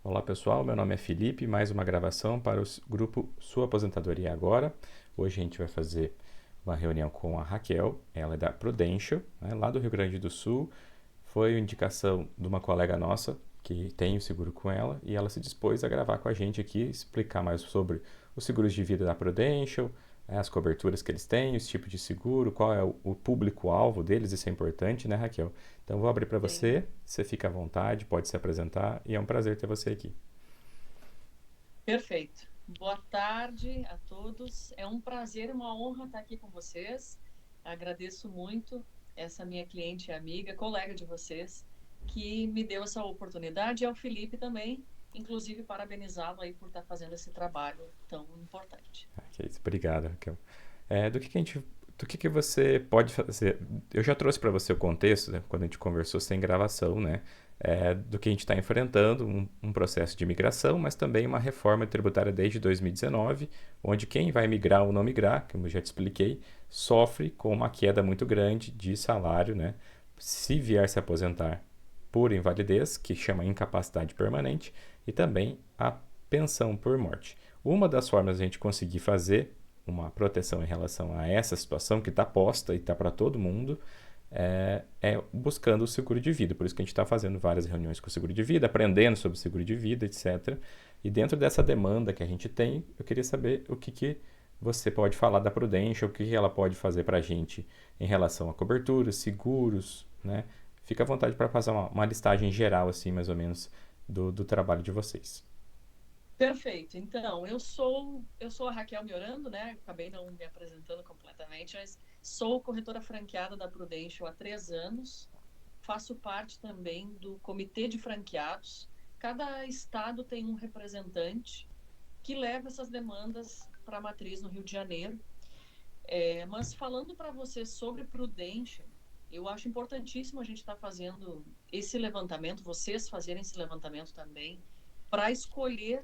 Olá pessoal, meu nome é Felipe, mais uma gravação para o grupo Sua Aposentadoria Agora. Hoje a gente vai fazer uma reunião com a Raquel, ela é da Prudential, né, lá do Rio Grande do Sul. Foi indicação de uma colega nossa que tem o seguro com ela e ela se dispôs a gravar com a gente aqui, explicar mais sobre os seguros de vida da Prudential, as coberturas que eles têm, os tipos de seguro, qual é o público-alvo deles, isso é importante, né, Raquel? Então vou abrir para Sim, você fica à vontade, pode se apresentar e é um prazer ter você aqui. perfeito. Boa tarde a todos. É um prazer e uma honra estar aqui com vocês. Agradeço muito essa minha cliente e amiga, colega de vocês, que me deu essa oportunidade, e ao Felipe também, inclusive parabenizá-lo aí por estar fazendo esse trabalho tão importante. Que é isso, obrigado, Raquel. Do que você pode fazer? Eu já trouxe para você o contexto, né, quando a gente conversou sem gravação, né? Do que a gente está enfrentando, um processo de migração, mas também uma reforma tributária desde 2019, onde quem vai migrar ou não migrar, como eu já te expliquei, sofre com uma queda muito grande de salário, né? Se vier se aposentar por invalidez, que chama incapacidade permanente, e também a pensão por morte. Uma das formas de a gente conseguir fazer uma proteção em relação a essa situação que está posta e está para todo mundo é buscando o seguro de vida. Por isso que a gente está fazendo várias reuniões com o seguro de vida, aprendendo sobre o seguro de vida, etc. E dentro dessa demanda que a gente tem, eu queria saber o que você pode falar da Prudential, o que ela pode fazer para a gente em relação a coberturas, seguros, né? Fica à vontade para fazer uma listagem geral, assim, mais ou menos, do trabalho de vocês. Perfeito. Então, eu sou a Raquel Miorando, né? Acabei não me apresentando completamente, mas sou corretora franqueada da Prudential há 3 anos. Faço parte também do comitê de franqueados. Cada estado tem um representante que leva essas demandas para a matriz no Rio de Janeiro. Mas falando para você sobre Prudential, eu acho importantíssimo a gente estar fazendo esse levantamento, vocês fazerem esse levantamento também, para escolher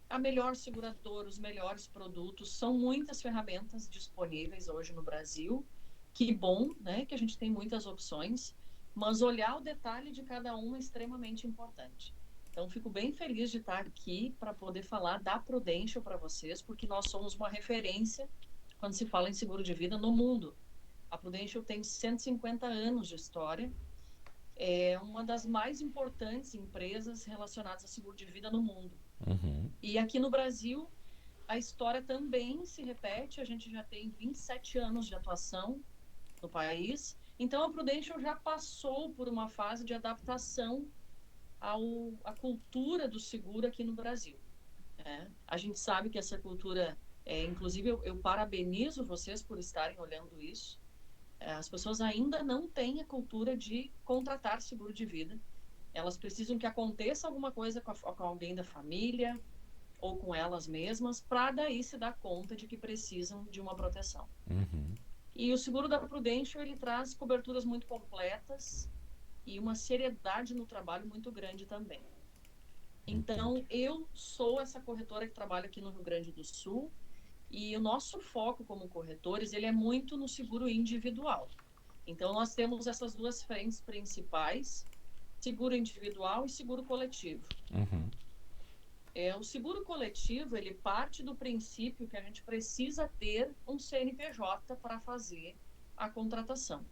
a melhor seguradora, os melhores produtos. São muitas ferramentas disponíveis hoje no Brasil. Que bom, né, que a gente tem muitas opções, mas olhar o detalhe de cada uma é extremamente importante. Então, fico bem feliz de estar aqui para poder falar da Prudential para vocês, porque nós somos uma referência quando se fala em seguro de vida no mundo. A Prudential tem 150 anos de história, é uma das mais importantes empresas relacionadas a seguro de vida no mundo. Uhum. E aqui no Brasil, a história também se repete, a gente já tem 27 anos de atuação no país, então a Prudential já passou por uma fase de adaptação à cultura do seguro aqui no Brasil. Né? A gente sabe que essa cultura, inclusive eu parabenizo vocês por estarem olhando isso. As pessoas ainda não têm a cultura de contratar seguro de vida. Elas precisam que aconteça alguma coisa com alguém da família, ou com elas mesmas, para daí se dar conta de que precisam de uma proteção. Uhum. E o seguro da Prudential, ele traz coberturas muito completas e uma seriedade no trabalho muito grande também. Entendi. Então, eu sou essa corretora que trabalha aqui no Rio Grande do Sul, e o nosso foco como corretores, ele é muito no seguro individual. Então, nós temos essas duas frentes principais, seguro individual e seguro coletivo. Uhum. O seguro coletivo, ele parte do princípio que a gente precisa ter um CNPJ para fazer a contratação.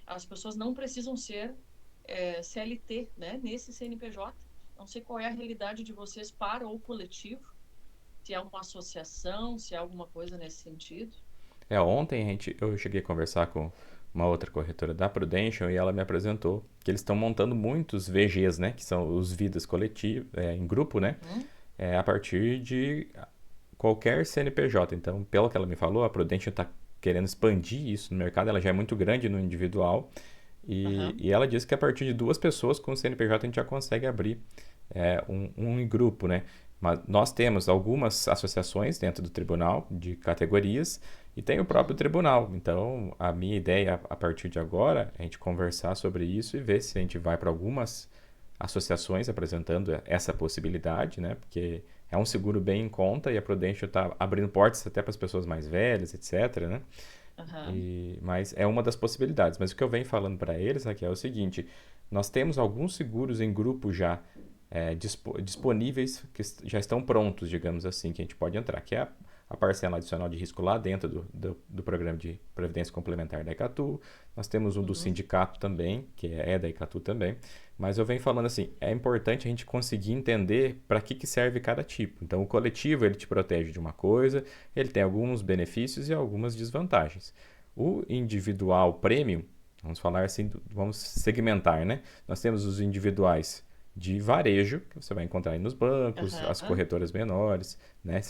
As pessoas não precisam ser CLT, né, nesse CNPJ. Não sei qual é a realidade de vocês para o coletivo, se é uma associação, se é alguma coisa nesse sentido. Ontem eu cheguei a conversar com uma outra corretora da Prudential e ela me apresentou que eles estão montando muitos VGs, né, que são os vidas coletivas, em grupo, né, Uhum, a partir de qualquer CNPJ. Então, pelo que ela me falou, a Prudential está querendo expandir isso no mercado, ela já é muito grande no individual uhum, e ela disse que a partir de duas pessoas com o CNPJ a gente já consegue abrir um grupo, né? Mas nós temos algumas associações dentro do tribunal de categorias e tem o próprio uhum. tribunal. Então, a minha ideia a partir de agora é a gente conversar sobre isso e ver se a gente vai para algumas associações apresentando essa possibilidade, né? Porque é um seguro bem em conta e a Prudential está abrindo portas até para as pessoas mais velhas, etc, né? Uhum. Mas é uma das possibilidades. Mas o que eu venho falando para eles aqui é o seguinte: nós temos alguns seguros em grupo já disponíveis, que já estão prontos, digamos assim, que a gente pode entrar, que é a parcela adicional de risco lá dentro do programa de previdência complementar da Icatu. Nós temos um do Uhum. sindicato também, que é da Icatu também. Mas eu venho falando assim, é importante a gente conseguir entender para que serve cada tipo. Então, o coletivo, ele te protege de uma coisa, ele tem alguns benefícios e algumas desvantagens. O individual premium, vamos falar assim, vamos segmentar, né? Nós temos os individuais de varejo, que você vai encontrar aí nos bancos, as Aham. corretoras menores, né?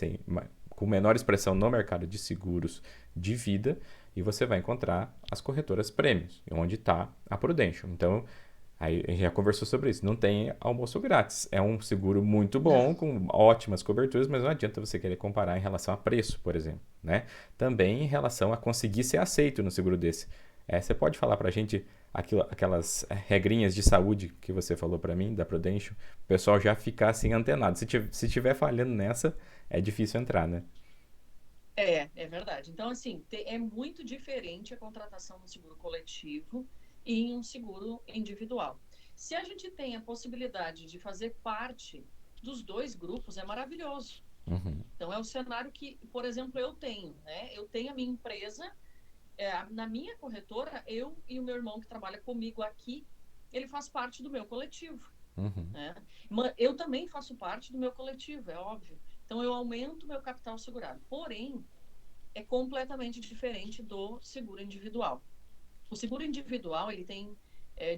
Com menor expressão no mercado de seguros de vida, e você vai encontrar as corretoras prêmios, onde está a Prudential. Então, aí a gente já conversou sobre isso. Não tem almoço grátis. É um seguro muito Não. bom, com ótimas coberturas, mas não adianta você querer comparar em relação a preço, por exemplo, né? Também em relação a conseguir ser aceito no seguro desse. Você pode falar para a gente aquelas regrinhas de saúde que você falou para mim, da Prudential, o pessoal já ficar assim antenado. Se tiver falhando nessa, é difícil entrar, né? É verdade. Então, assim, é muito diferente a contratação no seguro coletivo e em um seguro individual. Se a gente tem a possibilidade de fazer parte dos dois grupos, é maravilhoso. Uhum, Então, é o cenário que, por exemplo, eu tenho, né? Eu tenho a minha empresa, na minha corretora, eu e o meu irmão que trabalha comigo aqui, ele faz parte do meu coletivo, uhum, né? Eu também faço parte do meu coletivo, é óbvio. Então, eu aumento o meu capital segurado. Porém, é completamente diferente do seguro individual. O seguro individual ele tem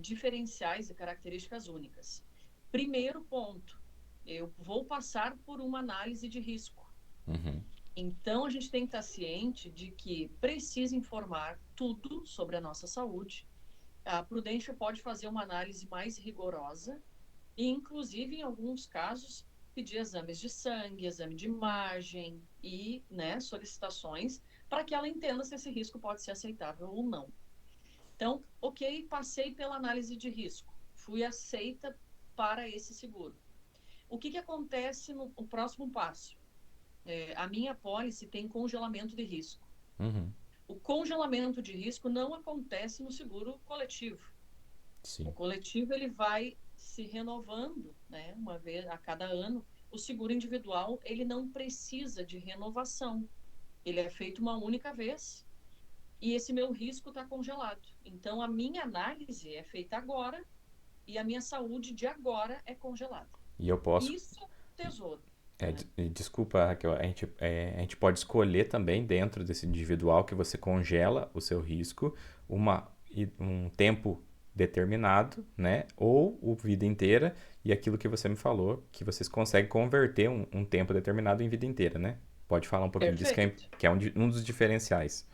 diferenciais e características únicas. Primeiro ponto, eu vou passar por uma análise de risco. uhum, Então, a gente tem que estar ciente de que precisa informar tudo sobre a nossa saúde. A Prudential pode fazer uma análise mais rigorosa e, inclusive, em alguns casos, pedir exames de sangue, exame de imagem e, né, solicitações para que ela entenda se esse risco pode ser aceitável ou não. Então, ok, passei pela análise de risco, fui aceita para esse seguro. O que acontece no próximo passo? A minha pólice tem congelamento de risco. uhum. O congelamento de risco não acontece no seguro coletivo. O Sim. coletivo ele vai se renovando, né, uma vez a cada ano. O seguro individual ele não precisa de renovação. Ele é feito uma única vez e esse meu risco está congelado. Então a minha análise é feita agora e a minha saúde de agora é congelada. E eu posso. Isso é um tesouro, né? Desculpa, Raquel, a gente pode escolher também dentro desse individual que você congela o seu risco um tempo determinado, né? Ou o vida inteira, e aquilo que você me falou, que vocês conseguem converter um tempo determinado em vida inteira, né? Pode falar um pouquinho disso, Perfeito. que é um dos diferenciais.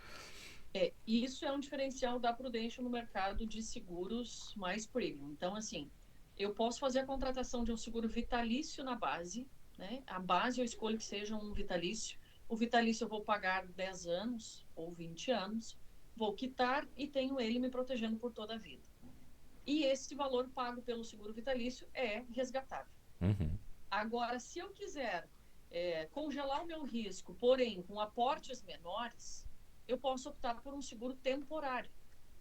Isso é um diferencial da Prudential no mercado de seguros mais premium. Então, assim, eu posso fazer a contratação de um seguro vitalício na base, né? A base eu escolho que seja um vitalício. O vitalício eu vou pagar 10 anos ou 20 anos, vou quitar e tenho ele me protegendo por toda a vida. E esse valor pago pelo seguro vitalício é resgatável. Uhum, Agora, se eu quiser congelar o meu risco, porém com aportes menores, eu posso optar por um seguro temporário.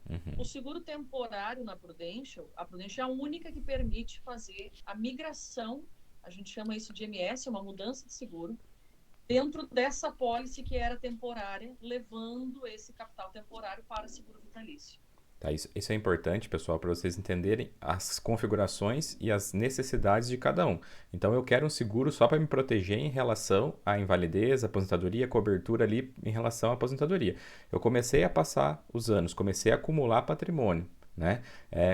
O uhum. seguro temporário na Prudential, a Prudential é a única que permite fazer a migração, a gente chama isso de MS, uma mudança de seguro, dentro dessa pólice que era temporária, levando esse capital temporário para seguro vitalício. Tá, isso é importante, pessoal, para vocês entenderem as configurações e as necessidades de cada um. Então, eu quero um seguro só para me proteger em relação à invalidez, aposentadoria, cobertura ali em relação à aposentadoria. Eu comecei a passar os anos, comecei a acumular patrimônio, né?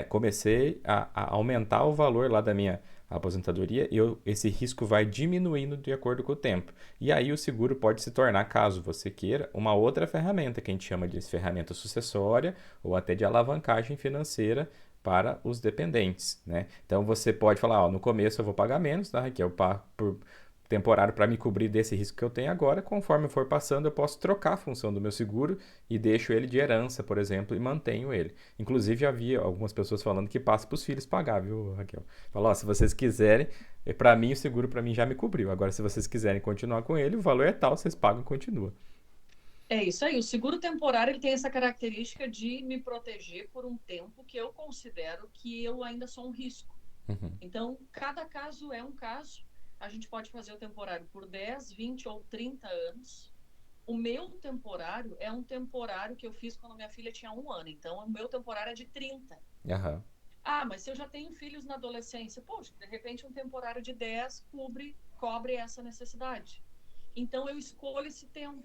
Comecei a aumentar o valor lá da minha aposentadoria e esse risco vai diminuindo de acordo com o tempo. E aí o seguro pode se tornar, caso você queira, uma outra ferramenta que a gente chama de ferramenta sucessória ou até de alavancagem financeira para os dependentes, né? Então você pode falar, ó, no começo eu vou pagar menos, tá, Raquel, por temporário para me cobrir desse risco que eu tenho agora. Conforme for passando, eu posso trocar a função do meu seguro e deixo ele de herança, por exemplo, e mantenho ele. Inclusive, havia algumas pessoas falando que passa para os filhos pagar, viu, Raquel? Falou, ó, se vocês quiserem, para mim o seguro para mim já me cobriu. Agora, se vocês quiserem continuar com ele, o valor é tal, vocês pagam e continua. É isso aí. O seguro temporário ele tem essa característica de me proteger por um tempo que eu considero que eu ainda sou um risco. Uhum. Então, cada caso é um caso. A gente pode fazer o temporário por 10, 20 ou 30 anos. O meu temporário é um temporário que eu fiz quando minha filha tinha 1 ano. Então, o meu temporário é de 30. Aham. Ah, mas se eu já tenho filhos na adolescência, poxa, de repente um temporário de 10 cobre essa necessidade. Então, eu escolho esse tempo.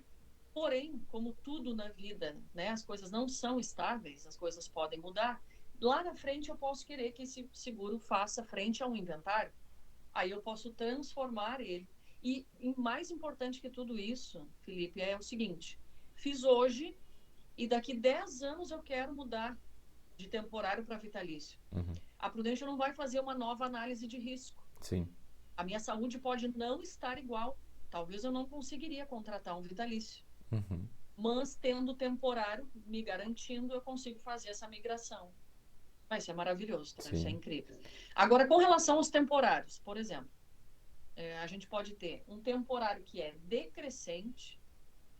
Porém, como tudo na vida, né, as coisas não são estáveis, as coisas podem mudar. Lá na frente, eu posso querer que esse seguro faça frente a um inventário. Aí eu posso transformar ele. E mais importante que tudo isso, Felipe, é o seguinte: fiz hoje e daqui 10 anos eu quero mudar de temporário para vitalício. Uhum. A Prudential não vai fazer uma nova análise de risco. Sim. A minha saúde pode não estar igual. Talvez eu não conseguiria contratar um vitalício. Uhum. Mas tendo temporário me garantindo, eu consigo fazer essa migração. Vai ser maravilhoso, tá? Isso é Sim. incrível. Agora, com relação aos temporários, por exemplo, a gente pode ter um temporário que é decrescente.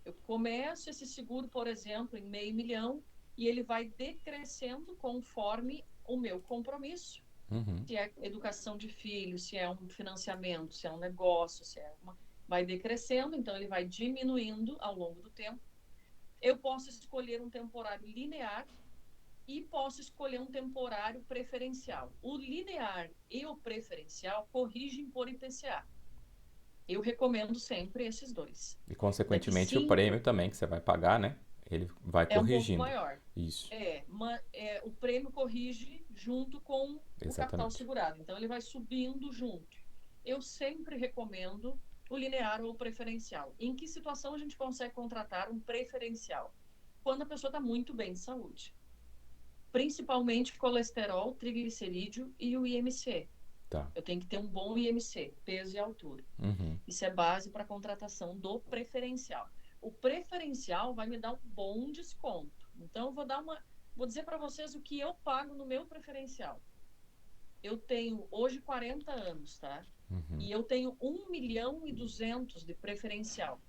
Eu começo esse seguro, por exemplo, em 500 mil e ele vai decrescendo conforme o meu compromisso. Uhum. Se é educação de filhos, se é um financiamento, se é um negócio, se é uma... vai decrescendo, então ele vai diminuindo ao longo do tempo. Eu posso escolher um temporário linear e posso escolher um temporário preferencial. O linear e o preferencial corrigem por IPCA. Eu recomendo sempre esses dois. E, Daqui consequentemente, o prêmio 5 também que você vai pagar, né? Ele vai é um pouco corrigindo. maior. Isso. O prêmio corrige junto com o capital Exatamente. segurado. Então, ele vai subindo junto. Eu sempre recomendo o linear ou o preferencial. Em que situação a gente consegue contratar um preferencial? Quando a pessoa está muito bem de saúde. Principalmente colesterol, triglicerídeo e o IMC. Tá. Eu tenho que ter um bom IMC, peso e altura. Uhum. Isso é base para a contratação do preferencial. O preferencial vai me dar um bom desconto. Então, vou dizer para vocês o que eu pago no meu preferencial. Eu tenho hoje 40 anos, tá? Uhum. E eu tenho 1.200.000 de preferencial.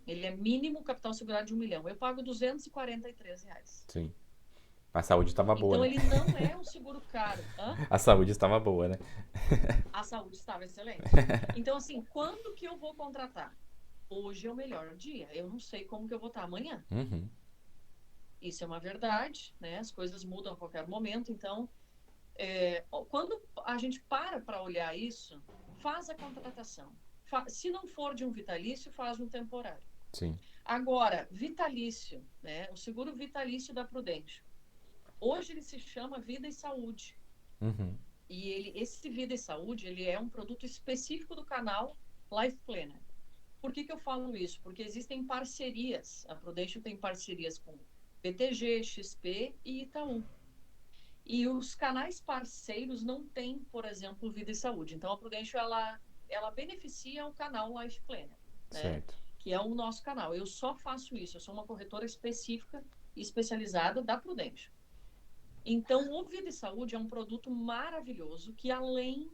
Ele é mínimo capital segurado de 1 milhão. Eu pago R$ 243. Sim. A saúde estava boa, Então, né? ele não é um seguro caro. Hã? A saúde estava boa, né? A saúde estava excelente. Então, assim, quando que eu vou contratar? Hoje é o melhor dia. Eu não sei como que eu vou estar amanhã. Uhum. Isso é uma verdade, né? As coisas mudam a qualquer momento. Então, quando a gente para olhar isso, faz a contratação. Se não for de um vitalício, faz um temporário. Sim. Agora, vitalício, né? O seguro vitalício da Prudential. Hoje ele se chama Vida e Saúde. Uhum. E esse Vida e Saúde, ele é um produto específico do canal Life Planner. Por que eu falo isso? Porque existem parcerias. A Prudential tem parcerias com BTG, XP e Itaú. E os canais parceiros não têm, por exemplo, Vida e Saúde. Então, a Prudential, ela beneficia o canal Life Planner, né? Certo. Que é o nosso canal. Eu só faço isso. Eu sou uma corretora específica e especializada da Prudential. Então, o Vida e Saúde é um produto maravilhoso que, além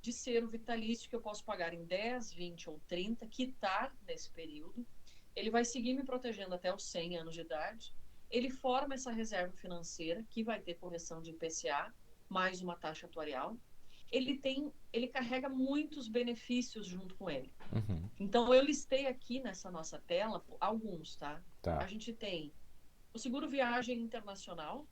de ser o vitalício que eu posso pagar em 10, 20 ou 30, quitar nesse período, ele vai seguir me protegendo até os 100 anos de idade. Ele forma essa reserva financeira, que vai ter correção de IPCA, mais uma taxa atuarial. Ele carrega muitos benefícios junto com ele. Uhum. Então, eu listei aqui nessa nossa tela alguns, tá? Tá. A gente tem o seguro viagem internacional,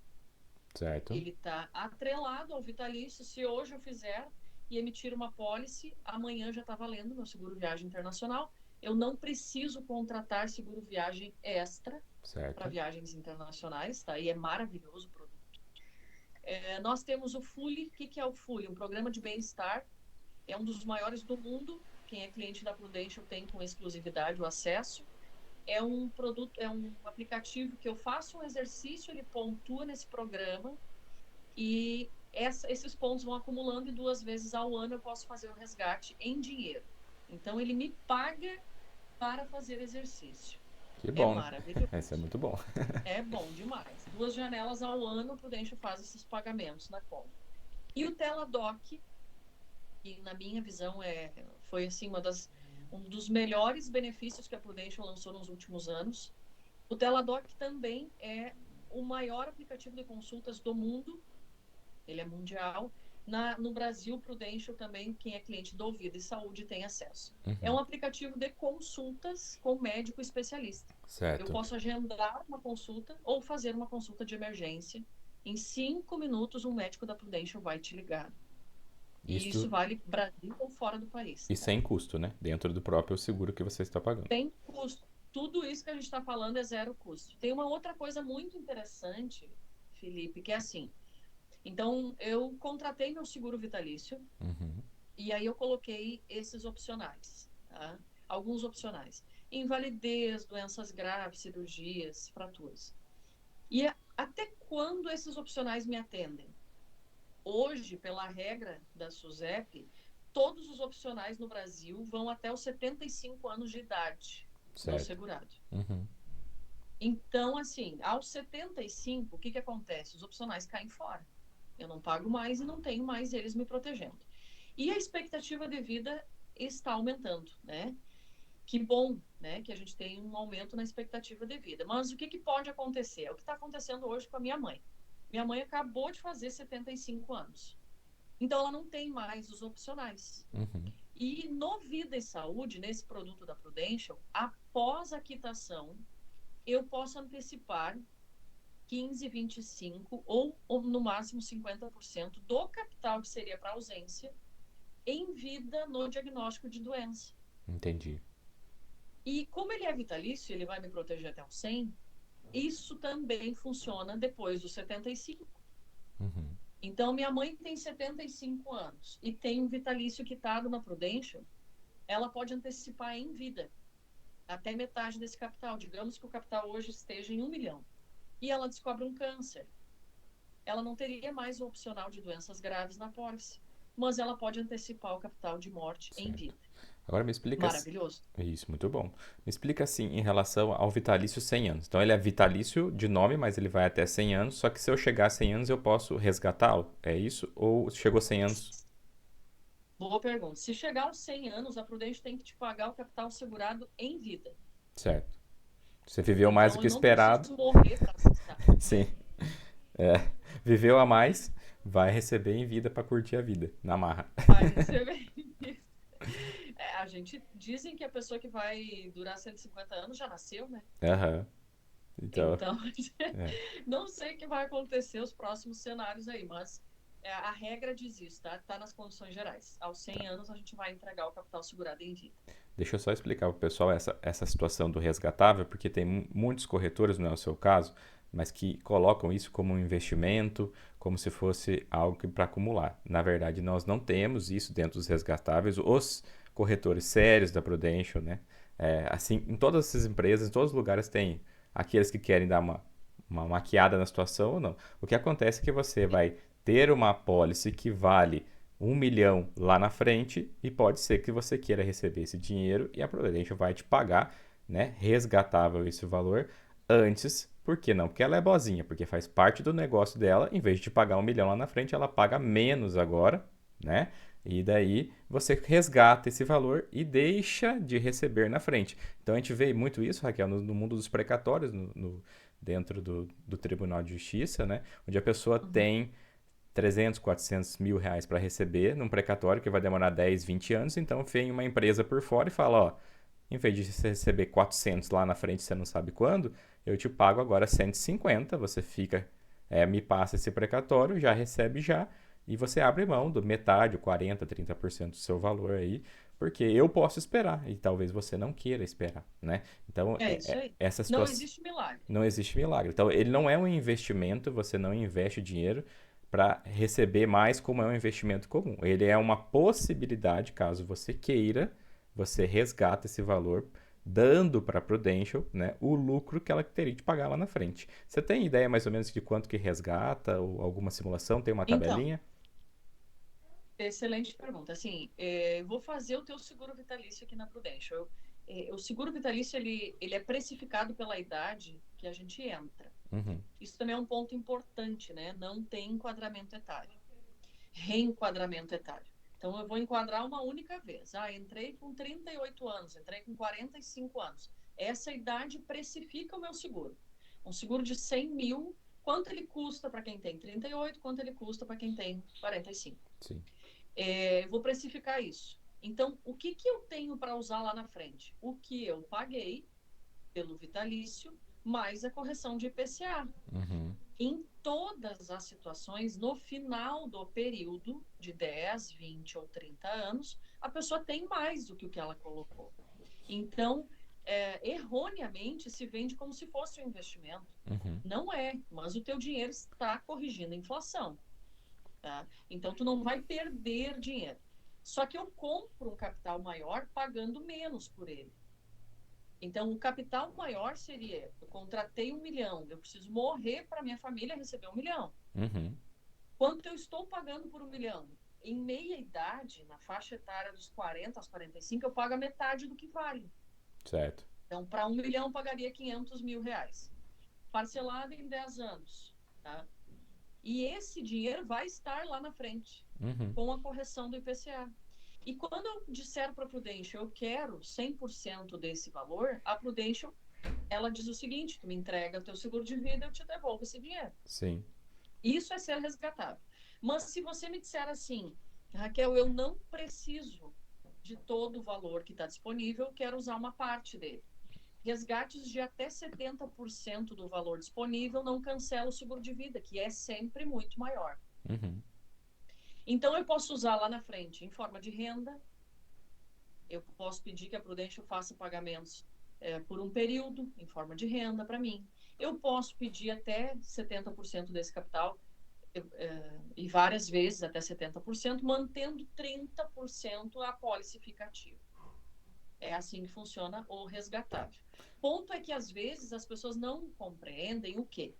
Certo. ele está atrelado ao vitalício. Se hoje eu fizer e emitir uma pólice, amanhã já está valendo meu seguro viagem internacional. Eu não preciso contratar seguro viagem extra para Certo. viagens internacionais, tá? E é maravilhoso o produto. Nós temos o Fully. O que é o Fully? Um programa de bem-estar. É um dos maiores do mundo. Quem é cliente da Prudential tem com exclusividade o acesso. É um produto, é um aplicativo que eu faço um exercício, ele pontua nesse programa e esses pontos vão acumulando e 2 vezes ao ano eu posso fazer o resgate em dinheiro. Então, ele me paga para fazer exercício. Que É bom, né? Esse é maravilhoso. muito bom. É bom demais. 2 janelas ao ano, o Prudential faz esses pagamentos na conta. E o Teladoc, que na minha visão foi assim, um dos melhores benefícios que a Prudential lançou nos últimos anos. O Teladoc também é o maior aplicativo de consultas do mundo. Ele é mundial. No Brasil, Prudential também, quem é cliente do Vida e Saúde tem acesso. É Uhum. um aplicativo de consultas com médico especialista. Eu Certo. posso agendar uma consulta ou fazer uma consulta de emergência. Em 5 minutos, um médico da Prudential vai te ligar. E isso Isso vale Brasil ou fora do país, e tá? sem custo, né? Dentro do próprio seguro que você está pagando. Tem custo. Tudo isso que a gente está falando é zero custo. Tem uma outra coisa muito interessante, Felipe, que é assim. Então, eu contratei meu seguro vitalício Uhum. e aí eu coloquei esses opcionais, tá? Alguns opcionais. Invalidez, doenças graves, cirurgias, fraturas. E até quando esses opcionais me atendem? Hoje, pela regra da SUSEP, todos os opcionais no Brasil vão até os 75 anos de idade do Certo. segurado. Uhum. Então, assim, aos 75, o que acontece? Os opcionais caem fora. Eu não pago mais e não tenho mais eles me protegendo. E a expectativa de vida está aumentando, né? Que bom, né, que a gente tem um aumento na expectativa de vida. Mas o que pode acontecer? É o que está acontecendo hoje com a minha mãe. Minha mãe acabou de fazer 75 anos. Então, ela não tem mais os opcionais. Uhum. E no Vida e Saúde, nesse produto da Prudential, após a quitação, eu posso antecipar 15, 25 ou no máximo 50% do capital que seria para ausência em vida no diagnóstico de doença. Entendi. E como ele é vitalício, ele vai me proteger até os 100, isso também funciona depois dos 75. Uhum. Então, minha mãe tem 75 anos e tem um vitalício quitado na Prudential, ela pode antecipar em vida até metade desse capital. Digamos que o capital hoje esteja em 1 milhão. E ela descobre um câncer. Ela não teria mais o opcional de doenças graves na pólice, mas ela pode antecipar o capital de morte em Certo. vida. Agora me explica. Maravilhoso. Isso, muito bom. Me explica assim em relação ao vitalício 100 anos. Então ele é vitalício de nome, mas ele vai até 100 anos. Só que se eu chegar a 100 anos eu posso resgatá-lo? É isso? Ou chegou a 100 anos? Boa pergunta. Se chegar aos 100 anos, a Prudente tem que te pagar o capital segurado em vida. Certo. Você viveu mais do Então, que eu não esperado. preciso morrer para acessar. Sim. É. Viveu a mais, vai receber em vida para curtir a vida, na marra. Vai receber isso. A gente dizem que a pessoa que vai durar 150 anos já nasceu, né? Aham. Então, Então, é. não sei o que vai acontecer os próximos cenários aí, mas a regra diz isso, tá? Tá nas condições gerais. Aos 100 anos, a gente vai entregar o capital segurado em vida. Deixa eu só explicar para o pessoal essa situação do resgatável, porque tem muitos corretores, não é o seu caso, mas que colocam isso como um investimento, como se fosse algo para acumular. Na verdade, nós não temos isso dentro dos resgatáveis. Os corretores sérios da Prudential, né? Assim, em todas essas empresas, em todos os lugares tem aqueles que querem dar uma maquiada na situação ou não. O que acontece é que você vai ter uma apólice que vale 1 milhão lá na frente e pode ser que você queira receber esse dinheiro e a Prudential vai te pagar, né, resgatável esse valor antes. Por que não? Porque ela é boazinha, porque faz parte do negócio dela. Em vez de te pagar 1 milhão lá na frente, ela paga menos agora, né? E daí você resgata esse valor e deixa de receber na frente. Então a gente vê muito isso, Raquel, no mundo dos precatórios, dentro do Tribunal de Justiça, né? Onde a pessoa Uhum. tem 300, 400 mil reais para receber num precatório que vai demorar 10, 20 anos, então vem uma empresa por fora e fala, ó, em vez de você receber 400 lá na frente, você não sabe quando, eu te pago agora 150, você fica, me passa esse precatório, já recebe já, e você abre mão do metade, 40, 30% do seu valor aí, porque eu posso esperar, e talvez você não queira esperar, né? Então, É isso aí. essa Não situação existe milagre. não existe milagre. Então, ele não é um investimento, você não investe dinheiro para receber mais como é um investimento comum. Ele é uma possibilidade, caso você queira, você resgata esse valor dando para a Prudential, né, o lucro que ela teria de pagar lá na frente. Você tem ideia mais ou menos de quanto que resgata ou alguma simulação? Tem uma Então, tabelinha? excelente pergunta. Assim, eu vou fazer o teu seguro vitalício aqui na Prudential. O seguro vitalício, ele é precificado pela idade que a gente entra. Uhum. Isso também é um ponto importante, né? Não tem enquadramento etário. Reenquadramento etário. Então, eu vou enquadrar uma única vez. Entrei com 38 anos, entrei com 45 anos. Essa idade precifica o meu seguro. Um seguro de 100 mil, quanto ele custa para quem tem 38, quanto ele custa para quem tem 45. Sim. Vou precificar isso. Então, o que, que eu tenho para usar lá na frente? O que eu paguei pelo vitalício, mais a correção de IPCA. Uhum. Em todas as situações, no final do período de 10, 20 ou 30 anos, a pessoa tem mais do que o que ela colocou. Então, erroneamente, se vende como se fosse um investimento. Uhum. Não é, mas o teu dinheiro está corrigindo a inflação. Tá? Então, tu não vai perder dinheiro. Só que eu compro um capital maior pagando menos por ele. Então, o capital maior seria: eu contratei 1 milhão, eu preciso morrer para minha família receber 1 milhão. Uhum. Quanto eu estou pagando por 1 milhão? Em meia idade, na faixa etária dos 40 aos 45, eu pago a metade do que vale. Certo. Então, para 1 milhão, eu pagaria 500 mil reais, parcelado em 10 anos. Tá? E esse dinheiro vai estar lá na frente, Uhum. com a correção do IPCA. E quando eu disser para a Prudential, eu quero 100% desse valor, a Prudential, ela diz o seguinte: tu me entrega o teu seguro de vida, eu te devolvo esse dinheiro. Sim. Isso é ser resgatável. Mas se você me disser assim: Raquel, eu não preciso de todo o valor que está disponível, eu quero usar uma parte dele. Resgates de até 70% do valor disponível não cancela o seguro de vida, que é sempre muito maior. Uhum. Então, eu posso usar lá na frente em forma de renda, eu posso pedir que a Prudential faça pagamentos por um período, em forma de renda para mim. Eu posso pedir até 70% desse capital, e várias vezes até 70%, mantendo 30% a apólice ficativa. É assim que funciona o Tá. resgatável. Ponto é que, às vezes, as pessoas não compreendem o quê?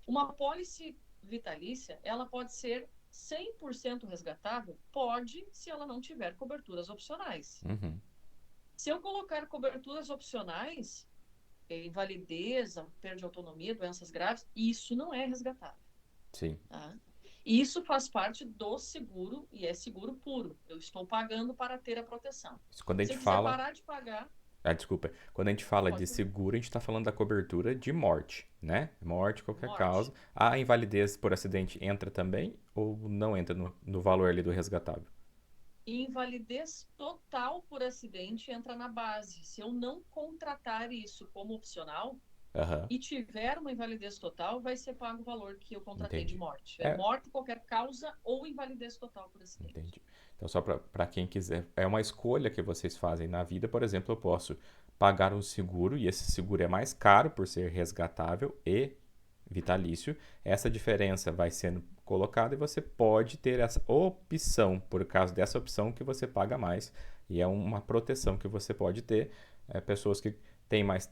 Uma apólice vitalícia, ela pode ser 100% resgatável? Pode, se ela não tiver coberturas opcionais. Uhum. Se eu colocar coberturas opcionais, invalidez, perda de autonomia, doenças graves, isso não é resgatável. Sim. Tá? Isso faz parte do seguro e é seguro puro. Eu estou pagando para ter a proteção. Isso quando a Se gente eu quiser fala. parar de pagar, Ah, desculpa. Quando a gente fala de pode fazer. seguro, a gente está falando da cobertura de morte, né? Morte, qualquer causa. Morte. A invalidez por acidente entra também ou não entra no valor ali do resgatável? E invalidez total por acidente entra na base. Se eu não contratar isso como opcional Aham. e tiver uma invalidez total, vai ser pago o valor que eu contratei de Entendi. morte. É É, morte, qualquer causa ou invalidez total por acidente. entendi. Então, só para quem quiser, é uma escolha que vocês fazem na vida. Por exemplo, eu posso pagar um seguro e esse seguro é mais caro por ser resgatável e vitalício. Essa diferença vai sendo colocada e você pode ter essa opção, por causa dessa opção que você paga mais. E é uma proteção que você pode ter. Pessoas que têm mais,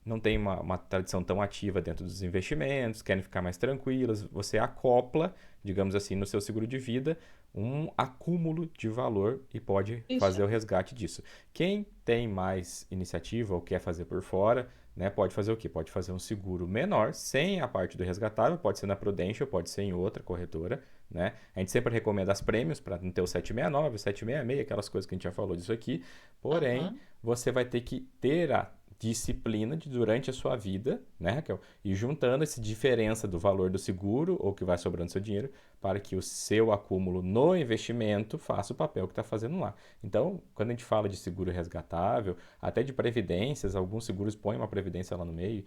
não têm uma tradição tão ativa dentro dos investimentos, querem ficar mais tranquilas, você acopla, digamos assim, no seu seguro de vida um acúmulo de valor e pode Isso fazer o aí. resgate disso. Quem tem mais iniciativa ou quer fazer por fora, né, pode fazer o quê? Pode fazer um seguro menor, sem a parte do resgatável, pode ser na Prudential, pode ser em outra corretora, né? A gente sempre recomenda as prêmios para não ter o 769, o 766, aquelas coisas que a gente já falou disso aqui. Porém, Aham. você vai ter que ter a disciplina de durante a sua vida, né, Raquel? E juntando essa diferença do valor do seguro ou que vai sobrando seu dinheiro para que o seu acúmulo no investimento faça o papel que está fazendo lá. Então, quando a gente fala de seguro resgatável, até de previdências, alguns seguros põem uma previdência lá no meio,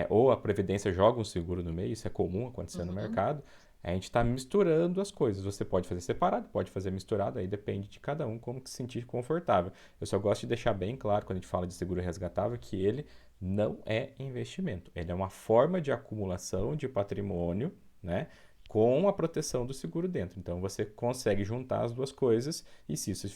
ou a previdência joga um seguro no meio, isso é comum acontecer no Uhum. mercado. A gente está misturando as coisas. Você pode fazer separado, pode fazer misturado, aí depende de cada um como que se sentir confortável. Eu só gosto de deixar bem claro quando a gente fala de seguro resgatável que ele não é investimento. Ele é uma forma de acumulação de patrimônio, né? Com a proteção do seguro dentro. Então você consegue juntar as duas coisas e se isso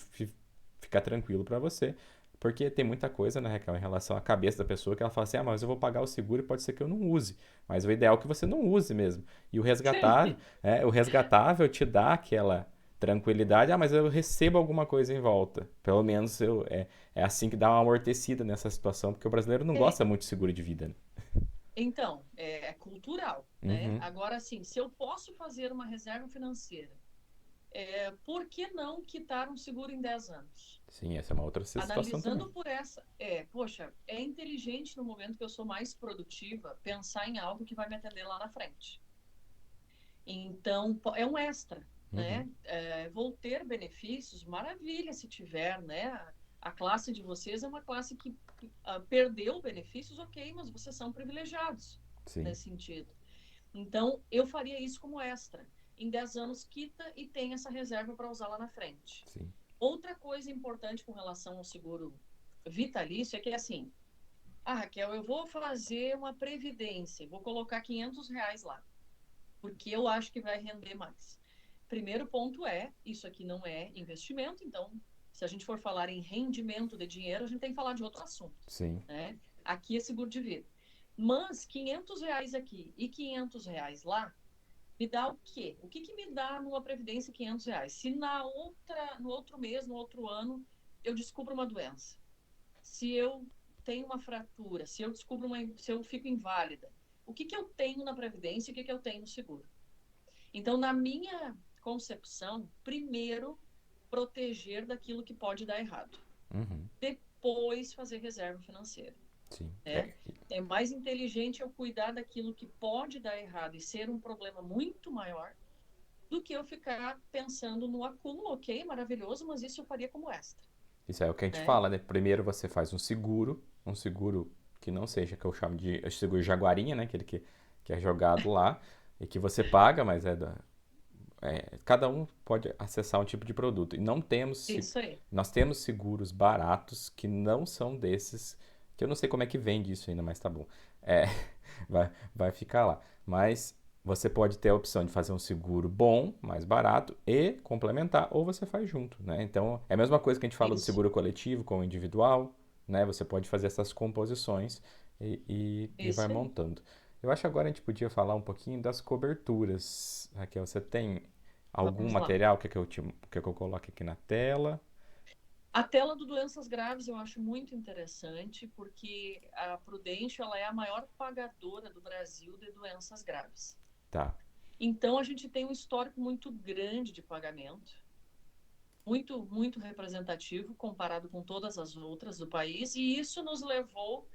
ficar tranquilo para você, porque tem muita coisa, né, Raquel, em relação à cabeça da pessoa que ela fala assim: ah, mas eu vou pagar o seguro e pode ser que eu não use. Mas o ideal é que você não use mesmo. E Sim. o resgatável te dá aquela tranquilidade, ah, mas eu recebo alguma coisa em volta. Pelo menos é assim que dá uma amortecida nessa situação, porque o brasileiro não É, gosta muito de seguro de vida, né? então, é cultural, né? Uhum. Agora, assim, se eu posso fazer uma reserva financeira, por que não quitar um seguro em 10 anos? Sim, essa é uma outra situação também. Analisando por essa, poxa, é inteligente no momento que eu sou mais produtiva pensar em algo que vai me atender lá na frente. Então, é um extra. Uhum. né? Vou ter benefícios, maravilha se tiver, né? A classe de vocês é uma classe que perdeu benefícios, ok, mas vocês são privilegiados Sim, nesse sentido. Então, eu faria isso como extra. Em 10 anos, quita e tem essa reserva para usar lá na frente. sim. Outra coisa importante com relação ao seguro vitalício é que, assim, Raquel, eu vou fazer uma previdência, vou colocar R$ 500 lá, porque eu acho que vai render mais. Primeiro ponto é, isso aqui não é investimento, então, se a gente for falar em rendimento de dinheiro, a gente tem que falar de outro assunto, Sim. né? Aqui é seguro de vida. Mas R$ 500 aqui e R$ 500 lá, me dá o quê? O que me dá numa previdência R$ 500? Se no outro mês, no outro ano, eu descubro uma doença, se eu tenho uma fratura, se eu fico inválida, o que eu tenho na previdência e o que eu tenho no seguro? Então, na minha concepção, primeiro proteger daquilo que pode dar errado, Uhum. depois fazer reserva financeira, Sim. né? É mais inteligente eu cuidar daquilo que pode dar errado e ser um problema muito maior do que eu ficar pensando no acúmulo, ok, maravilhoso, mas isso eu faria como extra, Isso é o que a gente né? fala, né? Primeiro você faz um seguro que não seja, que eu chamo de seguro jaguarinha, né? Aquele que é jogado lá e que você paga, mas cada um pode acessar um tipo de produto. E não temos, Isso aí. nós temos seguros baratos que não são desses, que eu não sei como é que vende isso ainda, mas tá bom. É, vai ficar lá. Mas você pode ter a opção de fazer um seguro bom, mais barato, e complementar, ou você faz junto, né? Então, é a mesma coisa que a gente fala do Isso, seguro coletivo com o individual, né? Você pode fazer essas composições e vai isso aí. montando. Eu acho que agora a gente podia falar um pouquinho das coberturas. Raquel, você tem algum Vamos lá. material que eu coloque aqui na tela? A tela do doenças graves eu acho muito interessante, porque a Prudential ela é a maior pagadora do Brasil de doenças graves. Tá. Então, a gente tem um histórico muito grande de pagamento, muito representativo comparado com todas as outras do país, e isso nos levou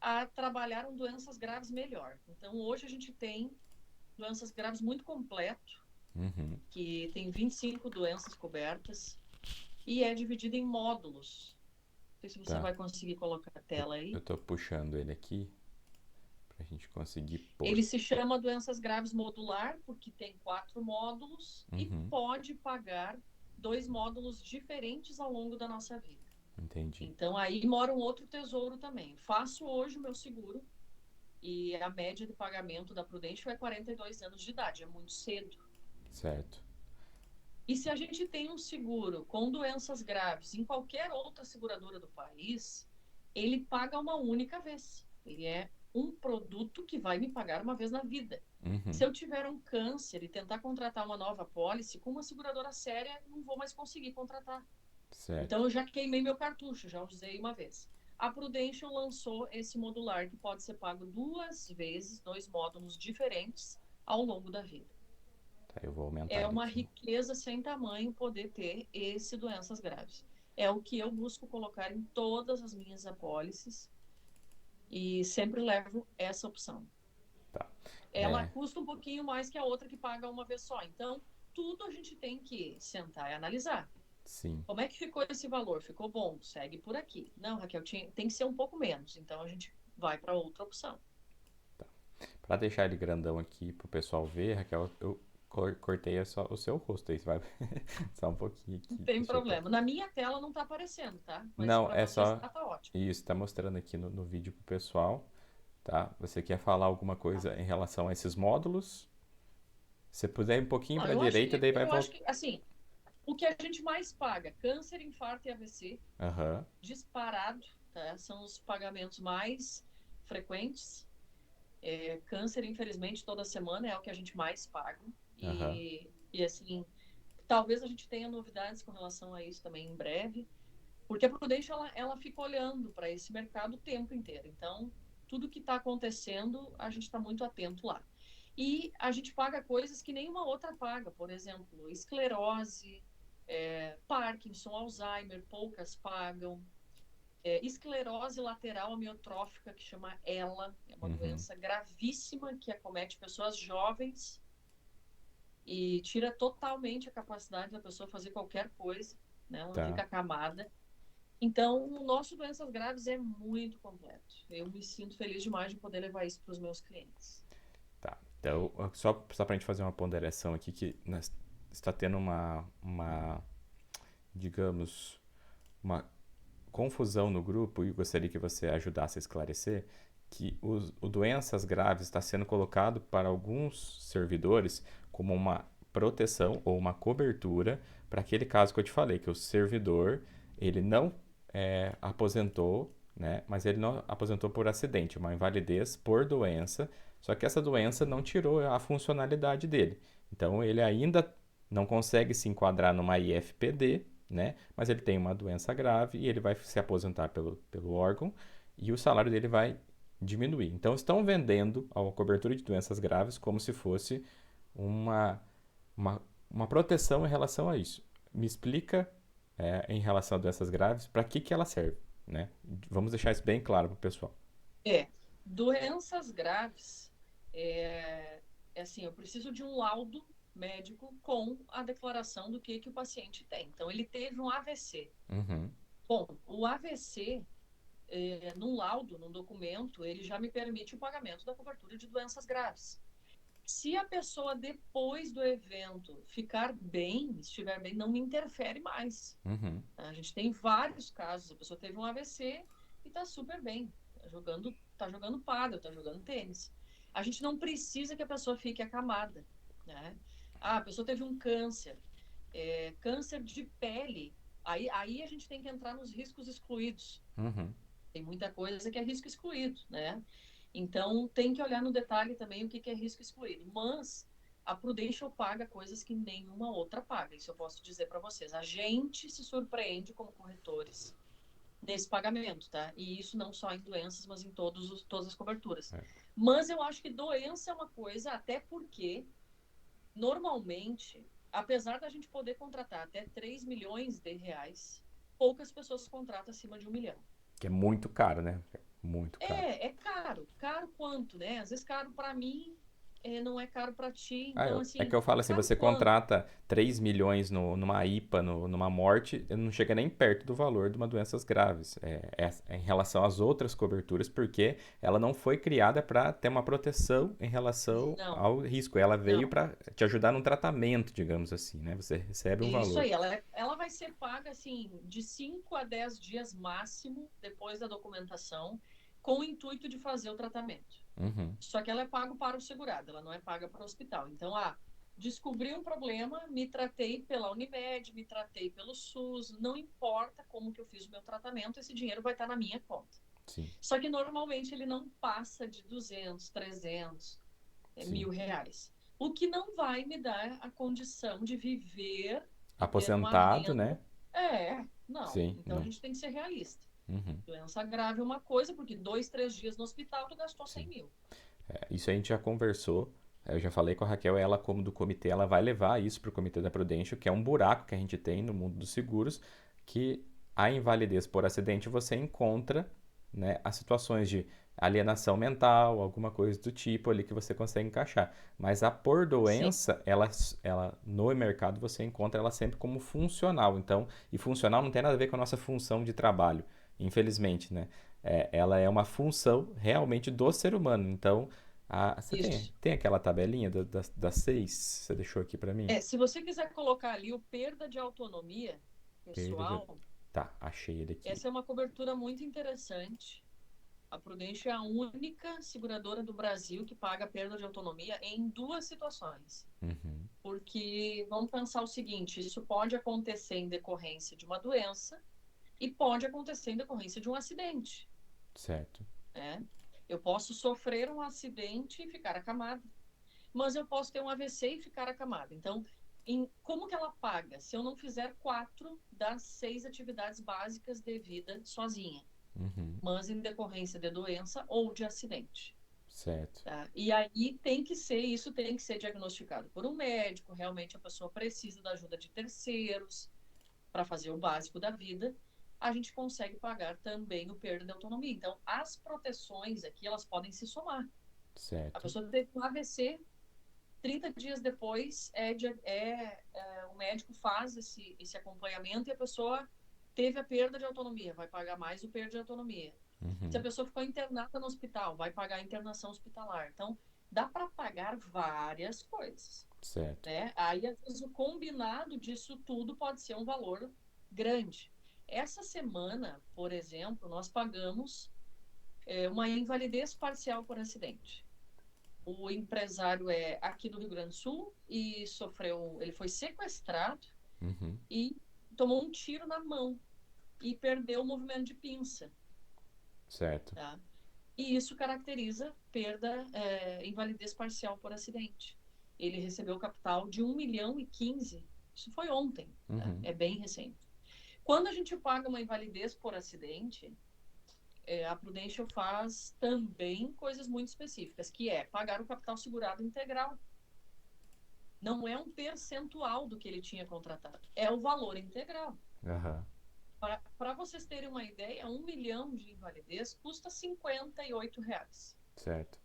a trabalhar um doenças graves melhor. Então, hoje a gente tem doenças graves muito completo, Uhum. que tem 25 doenças cobertas, e é dividido em módulos. Não sei se você Tá. vai conseguir colocar a tela Eu aí. tô puxando ele aqui pra gente conseguir pôr. Ele se chama doenças graves modular, porque tem 4 módulos e Uhum. pode pagar 2 módulos diferentes ao longo da nossa vida. Entendi. Então, aí mora um outro tesouro também. Faço hoje o meu seguro e a média de pagamento da Prudential é 42 anos de idade, é muito cedo. Certo. E se a gente tem um seguro com doenças graves em qualquer outra seguradora do país, ele paga uma única vez. Ele é um produto que vai me pagar uma vez na vida. Uhum. Se eu tiver um câncer e tentar contratar uma nova pólice, com uma seguradora séria, não vou mais conseguir contratar. Então, Certo. eu já queimei meu cartucho, já usei uma vez. A Prudential lançou esse modular que pode ser pago 2 vezes, 2 módulos diferentes ao longo da vida. Tá, eu vou aumentar É ele uma aqui. riqueza sem tamanho poder ter esse doenças graves. É o que eu busco colocar em todas as minhas apólices e sempre levo essa opção. Tá. Ela É, custa um pouquinho mais que a outra que paga uma vez só. Então, tudo a gente tem que sentar e analisar. sim. Como é que ficou esse valor? Ficou bom? Segue por aqui. Não, Raquel, tem que ser um pouco menos. Então, a gente vai para outra opção. Pra deixar ele grandão aqui pro pessoal ver, Raquel, eu cortei só o seu rosto aí. Você vai só um pouquinho Não aqui. tem Deixa eu pôr. problema. Na minha tela não está aparecendo, tá? Mas Não, para é vocês só tá ótimo. isso. Tá mostrando aqui no vídeo pro pessoal, tá? Você quer falar alguma coisa em relação a esses módulos? Se puder ir um pouquinho Não, pra direita, daí vai eu acho voltar. que, assim, o que a gente mais paga, câncer, infarto e AVC, Aham, disparado, tá? São os pagamentos mais frequentes. Câncer, infelizmente, toda semana é o que a gente mais paga. aham. E assim, talvez a gente tenha novidades com relação a isso também em breve, porque a Prudential, ela fica olhando para esse mercado o tempo inteiro. Então, tudo que está acontecendo, a gente está muito atento lá. E a gente paga coisas que nenhuma outra paga, por exemplo, esclerose, Parkinson, Alzheimer, poucas pagam. Esclerose lateral amiotrófica, que chama ELA, é uma Uhum. doença gravíssima que acomete pessoas jovens e tira totalmente a capacidade da pessoa fazer qualquer coisa, né? Ela Tá, fica acamada. Então, o nosso doenças graves é muito completo. Eu me sinto feliz demais de poder levar isso para os meus clientes. tá. Então, só para a gente fazer uma ponderação aqui, que nós está tendo digamos, uma confusão no grupo e gostaria que você ajudasse a esclarecer que o doenças graves está sendo colocado para alguns servidores como uma proteção ou uma cobertura para aquele caso que eu te falei, que o servidor ele não aposentou, né, mas ele não aposentou por acidente, uma invalidez por doença, só que essa doença não tirou a funcionalidade dele. Então ele ainda não consegue se enquadrar numa IFPD, né? Mas ele tem uma doença grave e ele vai se aposentar pelo órgão e o salário dele vai diminuir. Então, estão vendendo a cobertura de doenças graves como se fosse uma, uma proteção em relação a isso. Me explica, em relação a doenças graves, para que ela serve, né? Vamos deixar isso bem claro para o pessoal. É, doenças graves, é, é assim, eu preciso de um laudo médico com a declaração do que o paciente tem. Então, ele teve um AVC. Uhum, Bom, o AVC, num laudo, num documento, ele já me permite o pagamento da cobertura de doenças graves. Se a pessoa, depois do evento, ficar bem, estiver bem, não me interfere mais. uhum, A gente tem vários casos. A pessoa teve um AVC e está super bem. Tá jogando pádel, está jogando tênis. A gente não precisa que a pessoa fique acamada, né? Ah, a pessoa teve um câncer, câncer de pele. Aí a gente tem que entrar nos riscos excluídos. uhum. Tem muita coisa que é risco excluído, né? Então, tem que olhar no detalhe também o que é risco excluído. Mas a Prudential paga coisas que nenhuma outra paga. Isso eu posso dizer para vocês. A gente se surpreende como corretores nesse pagamento, tá? E isso não só em doenças, mas em todas as coberturas. É. Mas eu acho que doença é uma coisa, até porque, normalmente, apesar da gente poder contratar até 3 milhões de reais, poucas pessoas contratam acima de 1 milhão. Que é muito caro, né? É muito caro. É caro. Caro quanto, né? Às vezes caro para mim, não é caro para ti. Ah, Então, é assim, que eu falo assim, caro você quanto? contrata 3 milhões numa IPA, numa morte, não chega nem perto do valor de uma doenças graves. É em relação às outras coberturas, porque ela não foi criada para ter uma proteção em relação Não, ao risco. Ela veio não. para te ajudar num tratamento, digamos assim, né? Você recebe um Isso valor. aí, ela vai ser paga assim de 5 a 10 dias máximo depois da documentação, com o intuito de fazer o tratamento. Uhum, Só que ela é paga para o segurado, ela não é paga para o hospital. Então, descobri um problema, me tratei pela Unimed, me tratei pelo SUS, não importa como que eu fiz o meu tratamento, esse dinheiro vai estar na minha conta. sim, Só que normalmente ele não passa de 200, 300, sim. R$ 1.000. O que não vai me dar a condição de viver e ter uma Aposentado, renda. né? Não. Sim, Então a não. gente tem que ser realista. Uhum, Doença grave é uma coisa, porque 2, 3 dias no hospital tu gastou 100 sim. mil. Isso a gente já conversou. Eu já falei com a Raquel, ela, como do comitê, ela vai levar isso para o comitê da Prudential, que é um buraco que a gente tem no mundo dos seguros, que a invalidez por acidente você encontra, né, as situações de alienação mental, alguma coisa do tipo ali que você consegue encaixar. Mas a por Sim, doença, ela no mercado você encontra ela sempre como funcional. Então, e funcional não tem nada a ver com a nossa função de trabalho, infelizmente, né? Ela é uma função realmente do ser humano. Então, você tem, isso. tem aquela tabelinha das seis? Você deixou aqui para mim? Se você quiser colocar ali o perda de autonomia Perda de... pessoal, Tá, achei ele aqui. essa é uma cobertura muito interessante. A Prudential é a única seguradora do Brasil que paga perda de autonomia em duas situações. Uhum, Porque vamos pensar o seguinte: isso pode acontecer em decorrência de uma doença e pode acontecer em decorrência de um acidente, certo. né? Eu posso sofrer um acidente e ficar acamado, mas eu posso ter um AVC e ficar acamado. Então, como que ela paga se eu não fizer 4 das 6 atividades básicas de vida sozinha, Uhum, mas em decorrência de doença ou de acidente? certo. Tá? E aí isso tem que ser diagnosticado por um médico, realmente a pessoa precisa da ajuda de terceiros para fazer o básico da vida, a gente consegue pagar também o perda de autonomia. Então, as proteções aqui, elas podem se somar. A Certo. pessoa teve um AVC, 30 dias depois o médico faz esse acompanhamento e a pessoa teve a perda de autonomia, vai pagar mais o perda de autonomia. Se a Uhum. pessoa ficou internada no hospital, vai pagar a internação hospitalar. Então, dá para pagar várias coisas, Certo. né? Aí, às vezes, o combinado disso tudo pode ser um valor grande. Essa semana, por exemplo, nós pagamos uma invalidez parcial por acidente. O empresário é aqui do Rio Grande do Sul e ele foi sequestrado Uhum. e tomou um tiro na mão e perdeu o movimento de pinça, Certo. tá? E isso caracteriza invalidez parcial por acidente. Ele recebeu capital de 1,015 milhão. Isso foi ontem, tá? Uhum. É bem recente. Quando a gente paga uma invalidez por acidente, a Prudential faz também coisas muito específicas, que é pagar o capital segurado integral. Não é um percentual do que ele tinha contratado, é o valor integral. Aham. Para vocês terem uma ideia, 1 milhão de invalidez custa R$ 58. Certo.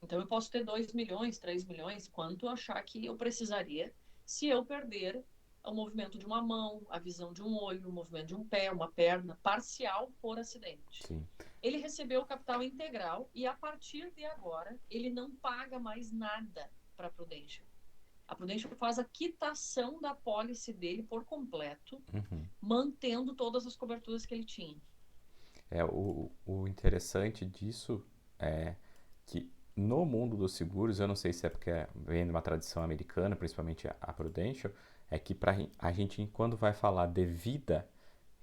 Então eu posso ter 2 milhões, 3 milhões, quanto achar que eu precisaria se eu perder o movimento de uma mão, a visão de um olho, o movimento de um pé, uma perna, parcial por acidente. Sim. Ele recebeu o capital integral e a partir de agora ele não paga mais nada para a Prudential. A Prudential faz a quitação da pólice dele por completo, Uhum. mantendo todas as coberturas que ele tinha. O interessante disso é que no mundo dos seguros, eu não sei se é porque vem de uma tradição americana, principalmente a Prudential, é que a gente, quando vai falar de vida,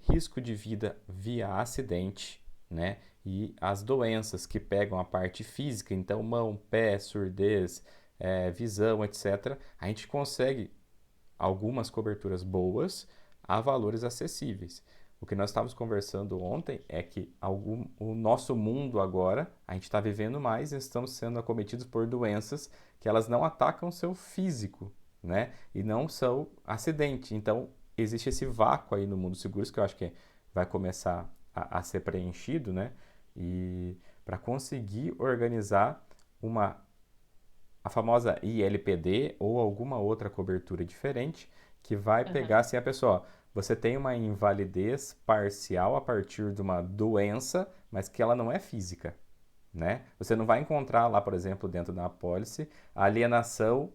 risco de vida via acidente, né? E as doenças que pegam a parte física, então mão, pé, surdez, visão, etc., a gente consegue algumas coberturas boas a valores acessíveis. O que nós estávamos conversando ontem é que o nosso mundo agora, a gente está vivendo mais e estamos sendo acometidos por doenças que elas não atacam o seu físico, né? E não são acidente. Então, existe esse vácuo aí no mundo dos seguros que eu acho que vai começar a ser preenchido, né? E para conseguir organizar a famosa ILPD ou alguma outra cobertura diferente que vai pegar Uhum. assim a pessoa, ó, você tem uma invalidez parcial a partir de uma doença, mas que ela não é física, né? Você não vai encontrar lá, por exemplo, dentro da apólice, a alienação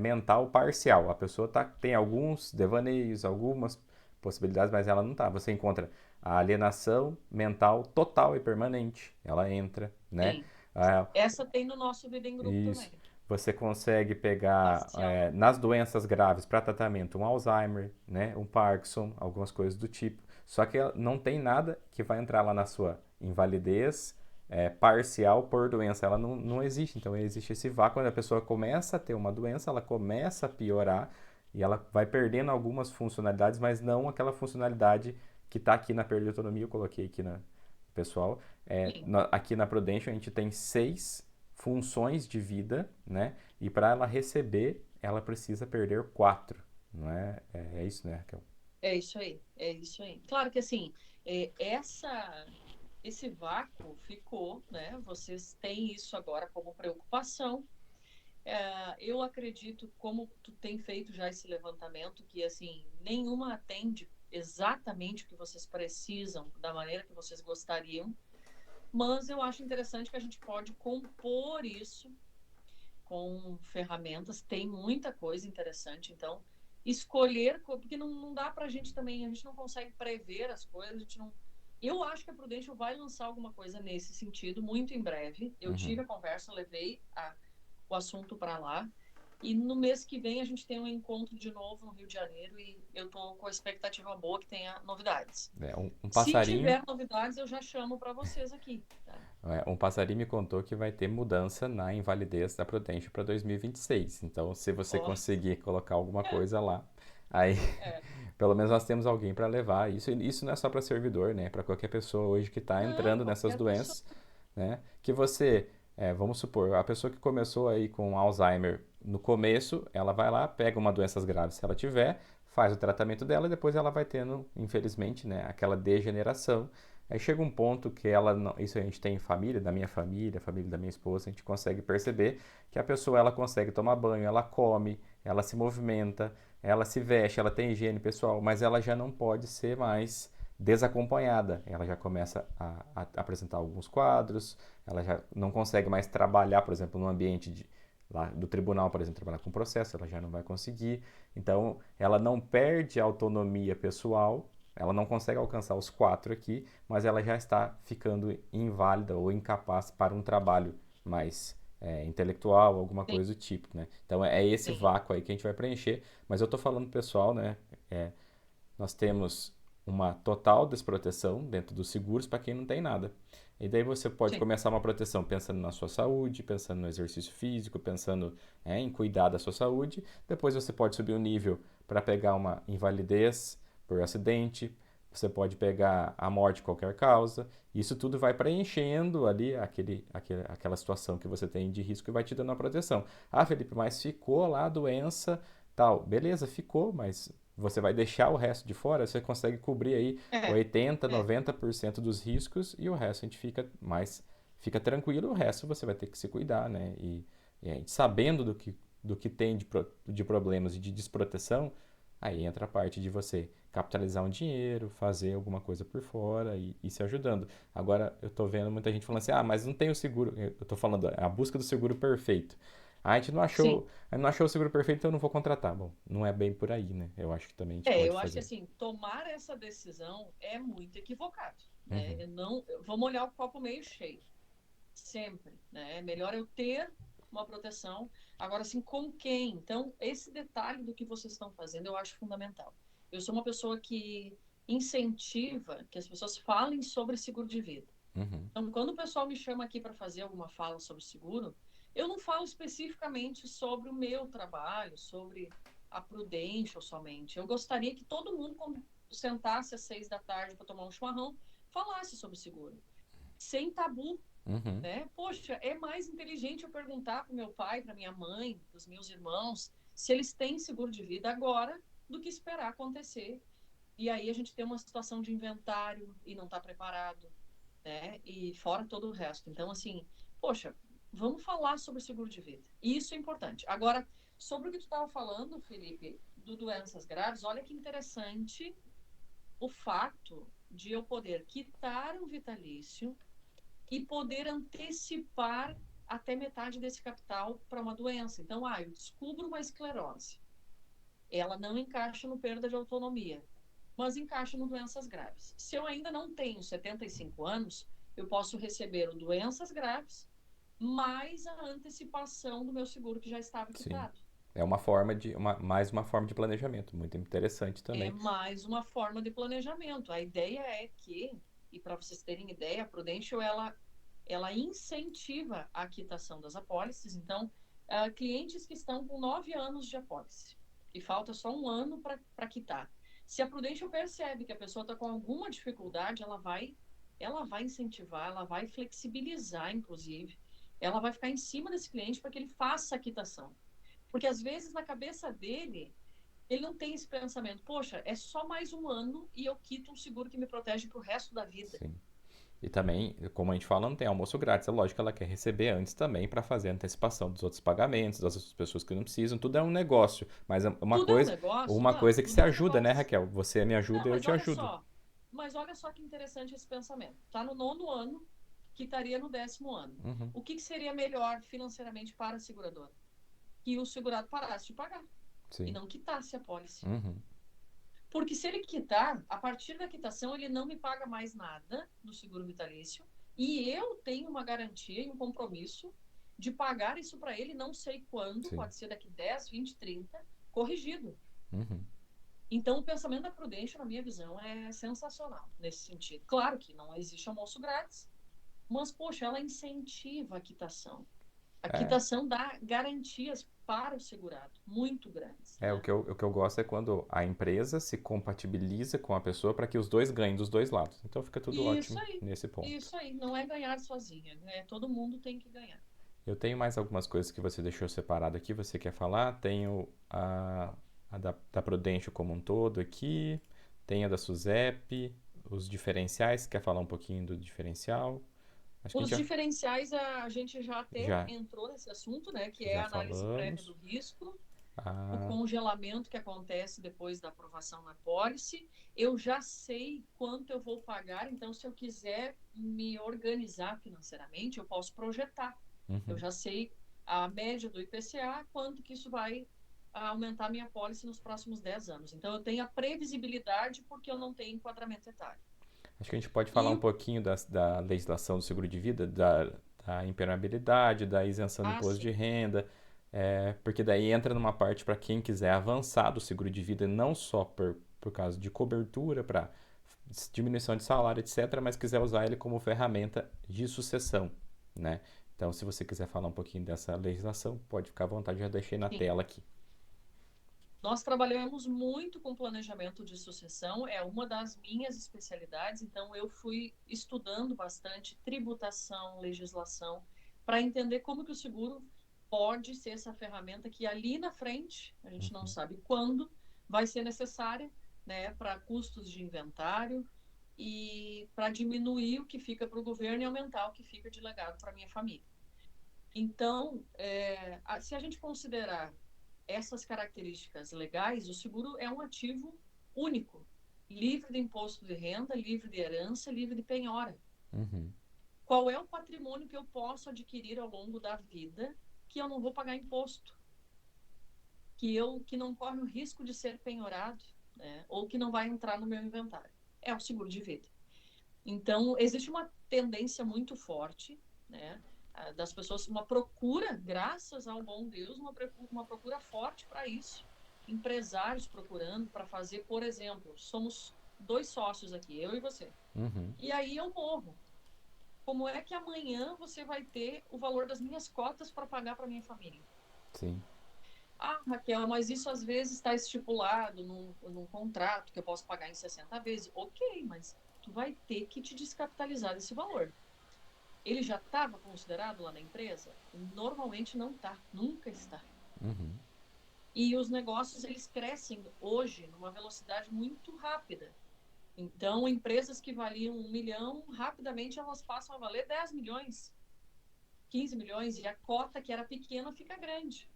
mental parcial. A pessoa tem alguns devaneios, algumas possibilidades, mas ela não tá. Você encontra a alienação mental total e permanente. Ela entra, né? Sim. Ah, Essa tem no nosso Vida em Grupo isso. também. Você consegue pegar Parcial. nas doenças graves para tratamento um Alzheimer, né, um Parkinson, algumas coisas do tipo. Só que não tem nada que vai entrar lá na sua invalidez parcial por doença. Ela não existe. Então existe esse vácuo. Quando a pessoa começa a ter uma doença, ela começa a piorar e ela vai perdendo algumas funcionalidades, mas não aquela funcionalidade que está aqui na perda de autonomia. Eu coloquei aqui na pessoal. Sim. Aqui na Prudential a gente tem 6 funções de vida, né? E para ela receber, ela precisa perder 4, não é? É isso, né, Raquel? É isso aí. É isso aí. Claro que assim, é, esse vácuo ficou, né? Vocês têm isso agora como preocupação. Eu acredito, como tu tem feito já esse levantamento, que assim, nenhuma atende exatamente o que vocês precisam, da maneira que vocês gostariam, mas eu acho interessante que a gente pode compor isso com ferramentas, tem muita coisa interessante, então escolher, porque não dá para a gente também, a gente não consegue prever as coisas, a gente não. Eu acho que a Prudential vai lançar alguma coisa nesse sentido muito em breve. Eu tive Uhum. a conversa, levei o assunto para lá. E no mês que vem a gente tem um encontro de novo no Rio de Janeiro e eu estou com a expectativa boa que tenha novidades. Um Se passarinho, tiver novidades, eu já chamo para vocês aqui. Tá? um passarinho me contou que vai ter mudança na invalidez da Prudential para 2026. Então, se você Ó, conseguir colocar alguma coisa lá, aí é. pelo menos nós temos alguém para levar. Isso não é só para servidor, né? Para qualquer pessoa hoje que está Não, entrando nessas qualquer pessoa. doenças, né? Que você, vamos supor, a pessoa que começou aí com Alzheimer no começo, ela vai lá, pega uma doença grave se ela tiver, faz o tratamento dela e depois ela vai tendo, infelizmente, né, aquela degeneração. Aí chega um ponto que ela não, isso a gente tem em família, família da minha esposa, a gente consegue perceber que a pessoa ela consegue tomar banho, ela come, ela se movimenta, ela se veste, ela tem higiene pessoal, mas ela já não pode ser mais desacompanhada. Ela já começa a apresentar alguns quadros, ela já não consegue mais trabalhar, por exemplo, no ambiente lá do tribunal, por exemplo, trabalhar com processo, ela já não vai conseguir. Então, ela não perde a autonomia pessoal, ela não consegue alcançar os quatro aqui, mas ela já está ficando inválida ou incapaz para um trabalho mais intelectual, alguma Sim, coisa do tipo, né? Então é esse sim. vácuo aí que a gente vai preencher. Mas eu estou falando pessoal, né? É, nós temos uma total desproteção dentro dos seguros para quem não tem nada. E daí você pode Sim. começar uma proteção pensando na sua saúde, pensando no exercício físico, pensando em cuidar da sua saúde. Depois você pode subir o nível para pegar uma invalidez por acidente. Você pode pegar a morte de qualquer causa. Isso tudo vai preenchendo ali aquela situação que você tem de risco e vai te dando uma proteção. Ah, Felipe, mas ficou lá a doença, tal. Beleza, ficou, mas você vai deixar o resto de fora, você consegue cobrir aí É, 80, é. 90% dos riscos e o resto a gente fica tranquilo, o resto você vai ter que se cuidar, né? E a gente sabendo do que tem de problemas e de desproteção, aí entra a parte de você capitalizar um dinheiro, fazer alguma coisa por fora e se ajudando. Agora eu tô vendo muita gente falando assim, ah, mas não tem o seguro. Eu tô falando, a busca do seguro perfeito. Ah, Sim. a gente não achou o seguro perfeito, então eu não vou contratar. Bom, não é bem por aí, né? Eu acho que também a gente pode Eu acho que fazer. assim, tomar essa decisão é muito equivocado, né? Uhum, Vamos olhar o copo meio cheio, sempre, né? É melhor eu ter uma proteção. Agora, assim, com quem? Então, esse detalhe do que vocês estão fazendo eu acho fundamental. Eu sou uma pessoa que incentiva que as pessoas falem sobre seguro de vida. uhum, Então, quando o pessoal me chama aqui para fazer alguma fala sobre seguro, eu não falo especificamente sobre o meu trabalho, sobre a Prudential somente. Eu gostaria que todo mundo, quando sentasse às 6 da tarde para tomar um chimarrão, falasse sobre seguro, sem tabu, uhum, né? Poxa, é mais inteligente eu perguntar para o meu pai, para minha mãe, para os meus irmãos, se eles têm seguro de vida agora, do que esperar acontecer. E aí a gente tem uma situação de inventário e não está preparado, né? E fora todo o resto. Então, assim, poxa, vamos falar sobre seguro de vida. Isso é importante. Agora, sobre o que tu estava falando, Felipe, do doenças graves, olha que interessante o fato de eu poder quitar um vitalício e poder antecipar até metade desse capital para uma doença. Então, eu descubro uma esclerose. Ela não encaixa no perda de autonomia, mas encaixa no doenças graves. Se eu ainda não tenho 75 anos, eu posso receber o doenças graves mais a antecipação do meu seguro que já estava sim. quitado. É mais uma forma de planejamento, muito interessante É também. mais uma forma de planejamento. A ideia é que, e para vocês terem ideia, a Prudential ela incentiva a quitação das apólices. Então, clientes que estão com 9 anos de apólice e falta só um ano para quitar. Se a Prudential percebe que a pessoa está com alguma dificuldade, ela vai incentivar, ela vai flexibilizar, inclusive, ela vai ficar em cima desse cliente para que ele faça a quitação. Porque às vezes na cabeça dele, ele não tem esse pensamento, poxa, é só mais um ano e eu quito um seguro que me protege para o resto da vida. Sim. E também, como a gente fala, não tem almoço grátis. É lógico que ela quer receber antes também para fazer a antecipação dos outros pagamentos, das outras pessoas que não precisam. Tudo é um negócio. Mas é Tudo é um negócio? uma Não, coisa que se tudo é um ajuda, né, negócio. Raquel? Você me ajuda, Não, eu te ajudo. mas olha só que interessante esse pensamento. Está no 9º ano, que estaria no 10º ano. Uhum, O que seria melhor financeiramente para a seguradora? Que o segurado parasse de pagar e sim. não quitasse a pólice. Uhum, Porque se ele quitar, a partir da quitação, ele não me paga mais nada no seguro vitalício e eu tenho uma garantia e um compromisso de pagar isso para ele, não sei quando, sim. pode ser daqui 10, 20, 30, corrigido. Uhum. Então, o pensamento da Prudential, na minha visão, é sensacional nesse sentido. Claro que não existe almoço grátis, mas, poxa, ela incentiva a quitação. A É, quitação dá garantias para o segurado, muito grandes, o né? que o que eu gosto é quando a empresa se compatibiliza com a pessoa para que os dois ganhem dos dois lados. Então fica tudo Isso ótimo aí, nesse ponto. isso aí. Não é ganhar sozinha, né? Todo mundo tem que ganhar. Eu tenho mais algumas coisas que você deixou separado aqui, você quer falar? Tenho a da Prudential como um todo aqui, tenho a da SUSEP, os diferenciais. Quer falar um pouquinho do diferencial? Acho que a Os gente diferenciais, a gente já até já, entrou nesse assunto, né, que é já a análise prévia do falamos. risco, o Ah, congelamento que acontece depois da aprovação na pólice. Eu já sei quanto eu vou pagar, então, se eu quiser me organizar financeiramente, eu posso projetar. Eu uhum. já sei a média do IPCA, quanto que isso vai aumentar minha pólice nos próximos 10 anos. Então, eu tenho a previsibilidade porque eu não tenho enquadramento etário. Acho que a gente pode falar E um o. pouquinho da legislação do seguro de vida, da impenabilidade, da isenção do Ah, imposto de sim. renda, porque daí entra numa parte para quem quiser avançar do seguro de vida, não só por causa de cobertura, para diminuição de salário, etc., mas quiser usar ele como ferramenta de sucessão, né? Então, se você quiser falar um pouquinho dessa legislação, pode ficar à vontade, já deixei na Sim. tela aqui. Nós trabalhamos muito com planejamento de sucessão, é uma das minhas especialidades, então eu fui estudando bastante tributação, legislação, para entender como que o seguro pode ser essa ferramenta que ali na frente, a gente não sabe quando, vai ser necessária, né, para custos de inventário e para diminuir o que fica para o governo e aumentar o que fica de legado para a minha família. Então, se a gente considerar essas características legais, o seguro é um ativo único, livre de imposto de renda, livre de herança, livre de penhora. Uhum. Qual é o patrimônio que eu posso adquirir ao longo da vida que eu não vou pagar imposto, que não corre o risco de ser penhorado, né, ou que não vai entrar no meu inventário? É o seguro de vida. Então, existe uma tendência muito forte, né, das pessoas, uma procura, graças ao bom Deus, uma procura forte para isso. Empresários procurando para fazer, por exemplo, somos dois sócios aqui, eu e você. Uhum. E aí eu morro. Como é que amanhã você vai ter o valor das minhas cotas para pagar para minha família? Sim. Ah, Raquel, mas isso às vezes está estipulado num contrato que eu posso pagar em 60 vezes. Ok, mas tu vai ter que te descapitalizar desse valor. Ele já estava considerado lá na empresa? Normalmente não está, nunca está. Uhum. E os negócios, eles crescem hoje numa velocidade muito rápida. Então, empresas que valiam 1 milhão, rapidamente elas passam a valer 10 milhões, 15 milhões, e a cota que era pequena fica grande.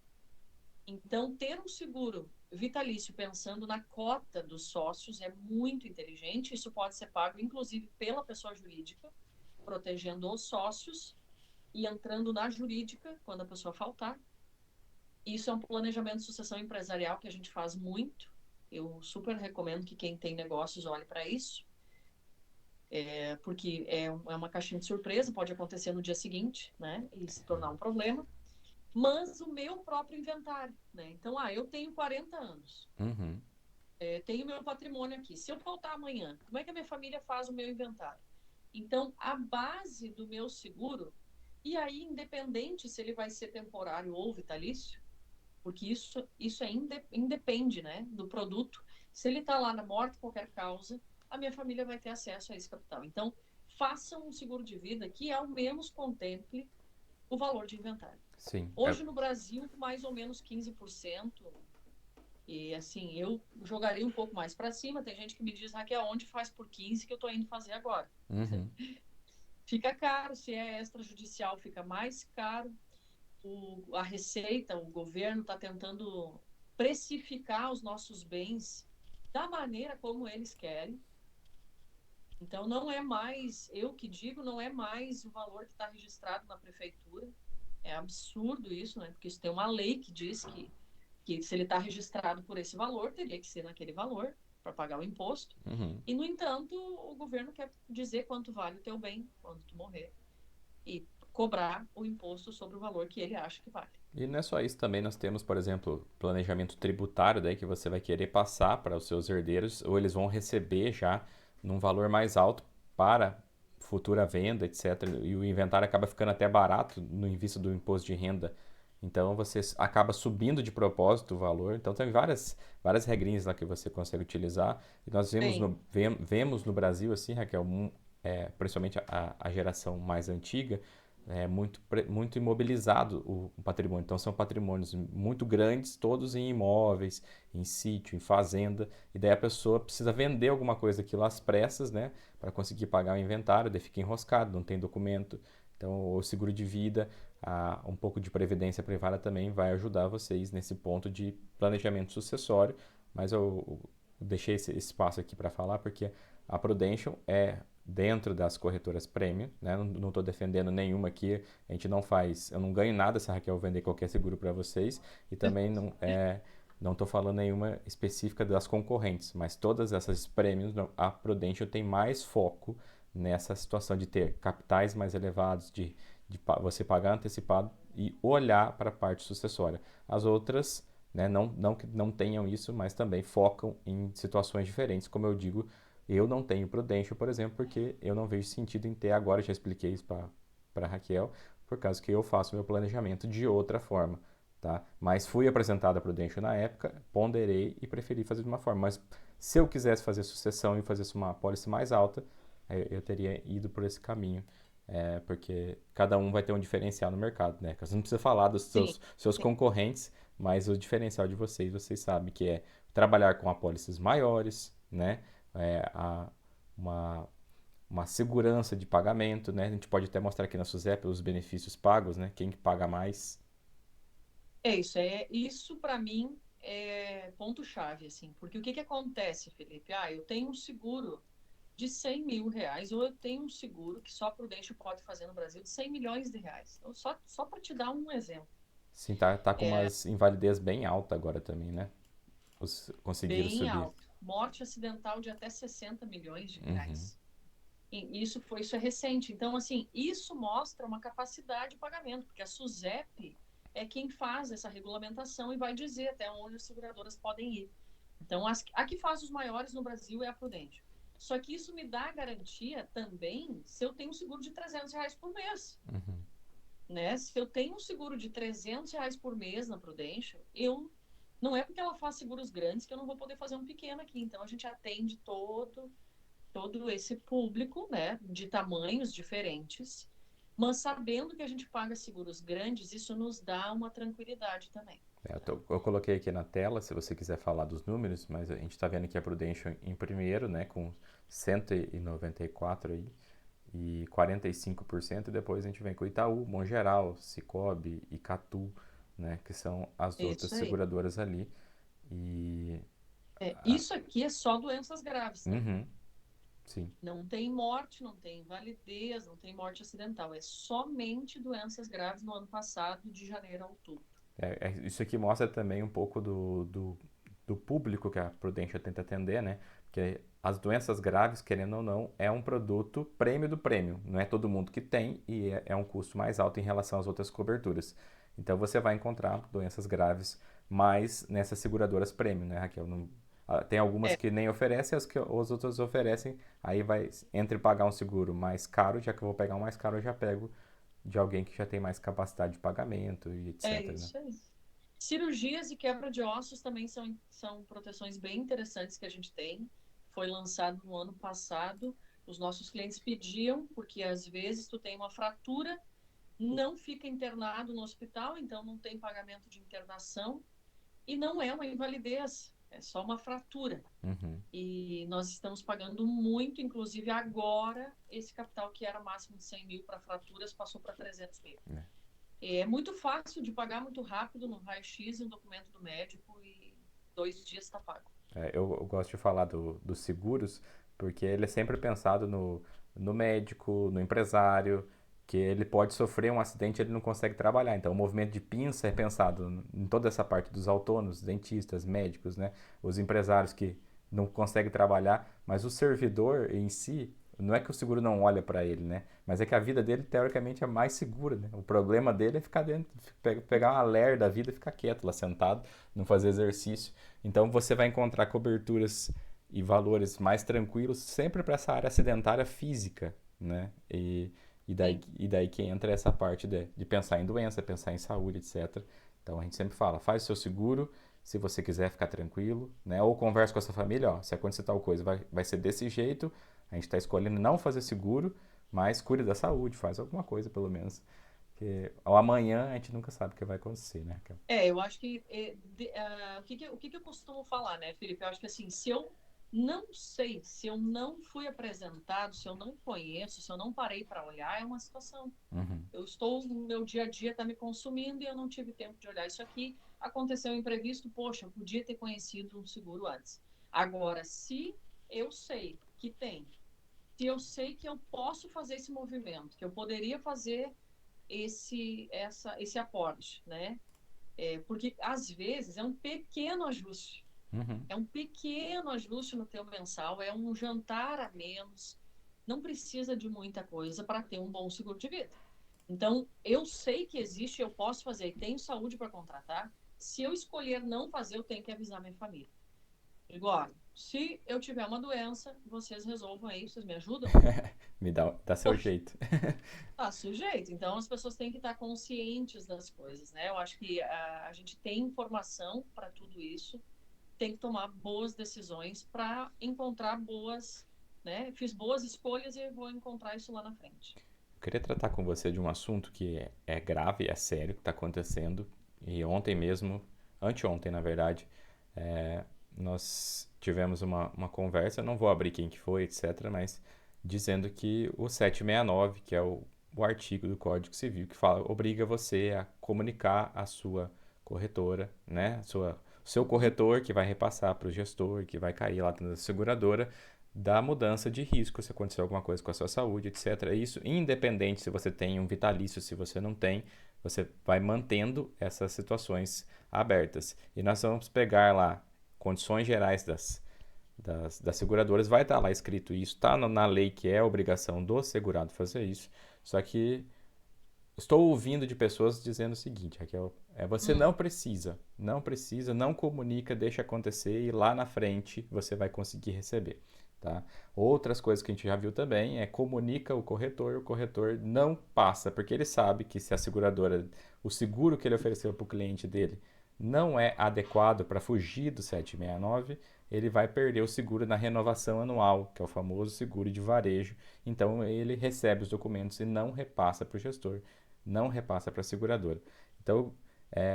Então, ter um seguro vitalício pensando na cota dos sócios é muito inteligente. Isso pode ser pago, inclusive, pela pessoa jurídica, protegendo os sócios e entrando na jurídica quando a pessoa faltar. Isso é um planejamento de sucessão empresarial que a gente faz muito. Eu super recomendo que quem tem negócios olhe para isso, porque é uma caixinha de surpresa, pode acontecer no dia seguinte, né, e se tornar um problema. Mas o meu próprio inventário, né? Então, eu tenho 40 anos, Uhum. tenho meu patrimônio aqui. Se eu faltar amanhã, como é que a minha família faz o meu inventário? Então, a base do meu seguro, e aí, independente se ele vai ser temporário ou vitalício, porque isso independe, né, do produto. Se ele está lá na morte, qualquer causa, a minha família vai ter acesso a esse capital. Então, façam um seguro de vida que ao menos contemple o valor de inventário. Sim. Hoje no Brasil, mais ou menos 15%. E assim, eu jogaria um pouco mais para cima. Tem gente que me diz, Raquel, onde faz por 15 que eu estou indo fazer agora? Uhum. Fica caro, se é extrajudicial, fica mais caro. A Receita, o governo está tentando precificar os nossos bens da maneira como eles querem. Então, não é mais, eu que digo, não é mais o valor que está registrado na prefeitura. É absurdo isso, né? Porque isso tem uma lei que diz que se ele está registrado por esse valor, teria que ser naquele valor para pagar o imposto. Uhum. E, no entanto, o governo quer dizer quanto vale o teu bem quando tu morrer e cobrar o imposto sobre o valor que ele acha que vale. E não é só isso, também nós temos, por exemplo, planejamento tributário, daí que você vai querer passar para os seus herdeiros, ou eles vão receber já num valor mais alto para futura venda, etc. E o inventário acaba ficando até barato no vista do imposto de renda. Então você acaba subindo de propósito o valor. Então tem várias regrinhas lá que você consegue utilizar. E nós Tem. vemos no Brasil, assim, Raquel, principalmente a geração mais antiga, muito imobilizado o patrimônio. Então, são patrimônios muito grandes, todos em imóveis, em sítio, em fazenda. E daí a pessoa precisa vender alguma coisa aquilo às pressas, né? Para conseguir pagar o inventário, daí fica enroscado, não tem documento. Então, o seguro de vida, um pouco de previdência privada também vai ajudar vocês nesse ponto de planejamento sucessório. Mas eu deixei esse espaço aqui para falar porque a Prudential é dentro das corretoras premium, né? Não estou defendendo nenhuma aqui, a gente não faz, eu não ganho nada se a Raquel vender qualquer seguro para vocês e também não estou falando nenhuma específica das concorrentes, mas todas essas premiums, a Prudential tem mais foco nessa situação de ter capitais mais elevados, de você pagar antecipado e olhar para a parte sucessória. As outras, né, não que não tenham isso, mas também focam em situações diferentes, como eu digo, eu não tenho Prudential, por exemplo, porque eu não vejo sentido em ter agora, já expliquei isso para a Raquel, por causa que eu faço meu planejamento de outra forma, tá? Mas fui apresentado a Prudential na época, ponderei e preferi fazer de uma forma. Mas se eu quisesse fazer sucessão e fazer uma apólice mais alta, eu teria ido por esse caminho. Porque cada um vai ter um diferencial no mercado, né? Você não precisa falar dos Sim, seus sim. concorrentes, mas o diferencial de vocês sabem que é trabalhar com apólices maiores, né? é, a, uma, uma segurança de pagamento, né? A gente pode até mostrar aqui na SUSEP os benefícios pagos, né? Quem que paga mais. Isso para mim é ponto-chave, assim, porque o que que acontece, Felipe? Eu tenho um seguro de R$ 100.000, ou eu tenho um seguro que só a Prudential pode fazer no Brasil de R$ 100 milhões. Então, só para te dar um exemplo, Sim, tá com umas invalidez bem alta agora também, né? Conseguiram bem subir. alto. Morte acidental de até Uhum. R$ 60 milhões. E isso é recente. Então, assim, isso mostra uma capacidade de pagamento, porque a SUSEP é quem faz essa regulamentação e vai dizer até onde as seguradoras podem ir. Então, a que faz os maiores no Brasil é a Prudential. Só que isso me dá garantia também se eu tenho um seguro de R$ 300 por mês. Né? Se eu tenho um seguro de R$ 300 por mês na Prudential, não é porque ela faz seguros grandes que eu não vou poder fazer um pequeno aqui. Então, a gente atende todo esse público, né, de tamanhos diferentes, mas sabendo que a gente paga seguros grandes, isso nos dá uma tranquilidade também. Eu coloquei aqui na tela, se você quiser falar dos números, mas a gente está vendo aqui a Prudential em primeiro, né, com 194 aí, e 45%, e depois a gente vem com Itaú, Mongeral, Cicobi, Icatu, né, que são as outras Isso aí. seguradoras ali. E Isso aqui é só doenças graves, tá? uhum, sim. Não tem morte, não tem invalidez, não tem morte acidental. É somente doenças graves no ano passado, de janeiro a outubro. Isso aqui mostra também um pouco do público que a Prudential tenta atender, né? Porque as doenças graves, querendo ou não, é um produto prêmio do prêmio. Não é todo mundo que tem e é um custo mais alto em relação às outras coberturas. Então você vai encontrar doenças graves mais nessas seguradoras prêmio, né, Raquel? Tem algumas É, que nem oferecem, as que as outras oferecem. Aí vai entre pagar um seguro mais caro, já que eu vou pegar um mais caro, eu já pego de alguém que já tem mais capacidade de pagamento e é etc, né? isso aí. Cirurgias e quebra de ossos também são proteções bem interessantes que a gente tem. Foi lançado no ano passado. Os nossos clientes pediam, porque às vezes tu tem uma fratura, não fica internado no hospital, então não tem pagamento de internação e não é uma invalidez, é só uma fratura. Uhum. E nós estamos pagando muito, inclusive agora, esse capital que era máximo de 100 mil para fraturas passou para 300 mil. É. É muito fácil de pagar, muito rápido, no raio-x e um documento do médico, e 2 dias está pago. Eu gosto de falar dos seguros, porque ele é sempre pensado no médico, no empresário, que ele pode sofrer um acidente e ele não consegue trabalhar. Então, o movimento de pinça é pensado em toda essa parte dos autônomos, dentistas, médicos, né? Os empresários que não conseguem trabalhar, mas o servidor em si, não é que o seguro não olha para ele, né? Mas é que a vida dele, teoricamente, é mais segura, né? O problema dele é ficar dentro, pegar uma ler da vida e ficar quieto lá sentado, não fazer exercício. Então você vai encontrar coberturas e valores mais tranquilos sempre para essa área acidentária física, né? Sim, E daí que entra essa parte de pensar em doença, pensar em saúde, etc. Então a gente sempre fala, faz o seu seguro, se você quiser ficar tranquilo, né? Ou conversa com a sua família, ó, se acontecer tal coisa, vai ser desse jeito, a gente está escolhendo não fazer seguro, Mas cuide da saúde, faz alguma coisa pelo menos. Porque ao amanhã a gente nunca sabe o que vai acontecer, né, Raquel? Eu acho que o que eu costumo falar, né, Felipe? Eu acho que assim, se eu não sei, se eu não fui apresentado, se eu não conheço, se eu não parei para olhar, é uma situação. Uhum. Eu estou, no meu dia a dia está me consumindo e eu não tive tempo de olhar isso aqui. Aconteceu um imprevisto, poxa, eu podia ter conhecido um seguro antes. Agora, se eu sei que tem, se eu sei que eu posso fazer esse movimento, que eu poderia fazer esse aporte, né? Porque às vezes é um pequeno ajuste. Uhum. É um pequeno ajuste no teu mensal, é um jantar a menos. Não precisa de muita coisa para ter um bom seguro de vida. Então, eu sei que existe, eu posso fazer, tenho saúde para contratar. Se eu escolher não fazer, eu tenho que avisar minha família. Digo, olha, se eu tiver uma doença, vocês resolvam aí, vocês me ajudam? Dá seu Poxa, jeito. tá sujeito. Então, as pessoas têm que estar conscientes das coisas, né? Eu acho que a gente tem informação para tudo isso, tem que tomar boas decisões para encontrar boas, né? Fiz boas escolhas e vou encontrar isso lá na frente. Eu queria tratar com você de um assunto que é grave, é sério, que está acontecendo. E ontem mesmo, anteontem na verdade, é, nós tivemos uma conversa, não vou abrir quem que foi, etc., mas dizendo que o 769, que é o artigo do Código Civil que fala, obriga você a comunicar a sua corretora, né? Seu Uhum. corretor que vai repassar para o gestor, que vai cair lá na seguradora, da mudança de risco, se acontecer alguma coisa com a sua saúde, etc. Isso independente se você tem um vitalício, se você não tem, você vai mantendo essas situações abertas. E nós vamos pegar lá condições gerais das seguradoras, vai estar lá escrito isso, está na lei que é a obrigação do segurado fazer isso, só que estou ouvindo de pessoas dizendo o seguinte, Raquel, você Hum, não precisa, não comunica, deixa acontecer e lá na frente você vai conseguir receber. Tá? Outras coisas que a gente já viu também é comunica o corretor não passa, porque ele sabe que se a seguradora, o seguro que ele ofereceu para o cliente dele não é adequado para fugir do 769, ele vai perder o seguro na renovação anual, que é o famoso seguro de varejo. Então ele recebe os documentos e não repassa para o gestor, não repassa para a seguradora. Então,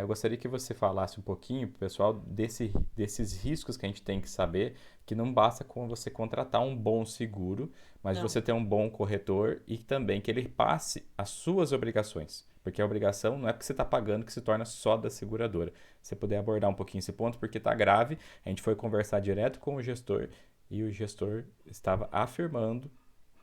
eu gostaria que você falasse um pouquinho para o pessoal desses riscos que a gente tem que saber, que não basta com você contratar um bom seguro, mas não. você ter um bom corretor e também que ele passe as suas obrigações. Porque a obrigação não é porque você está pagando que se torna só da seguradora. Se você puder abordar um pouquinho esse ponto, porque está grave, a gente foi conversar direto com o gestor e o gestor estava afirmando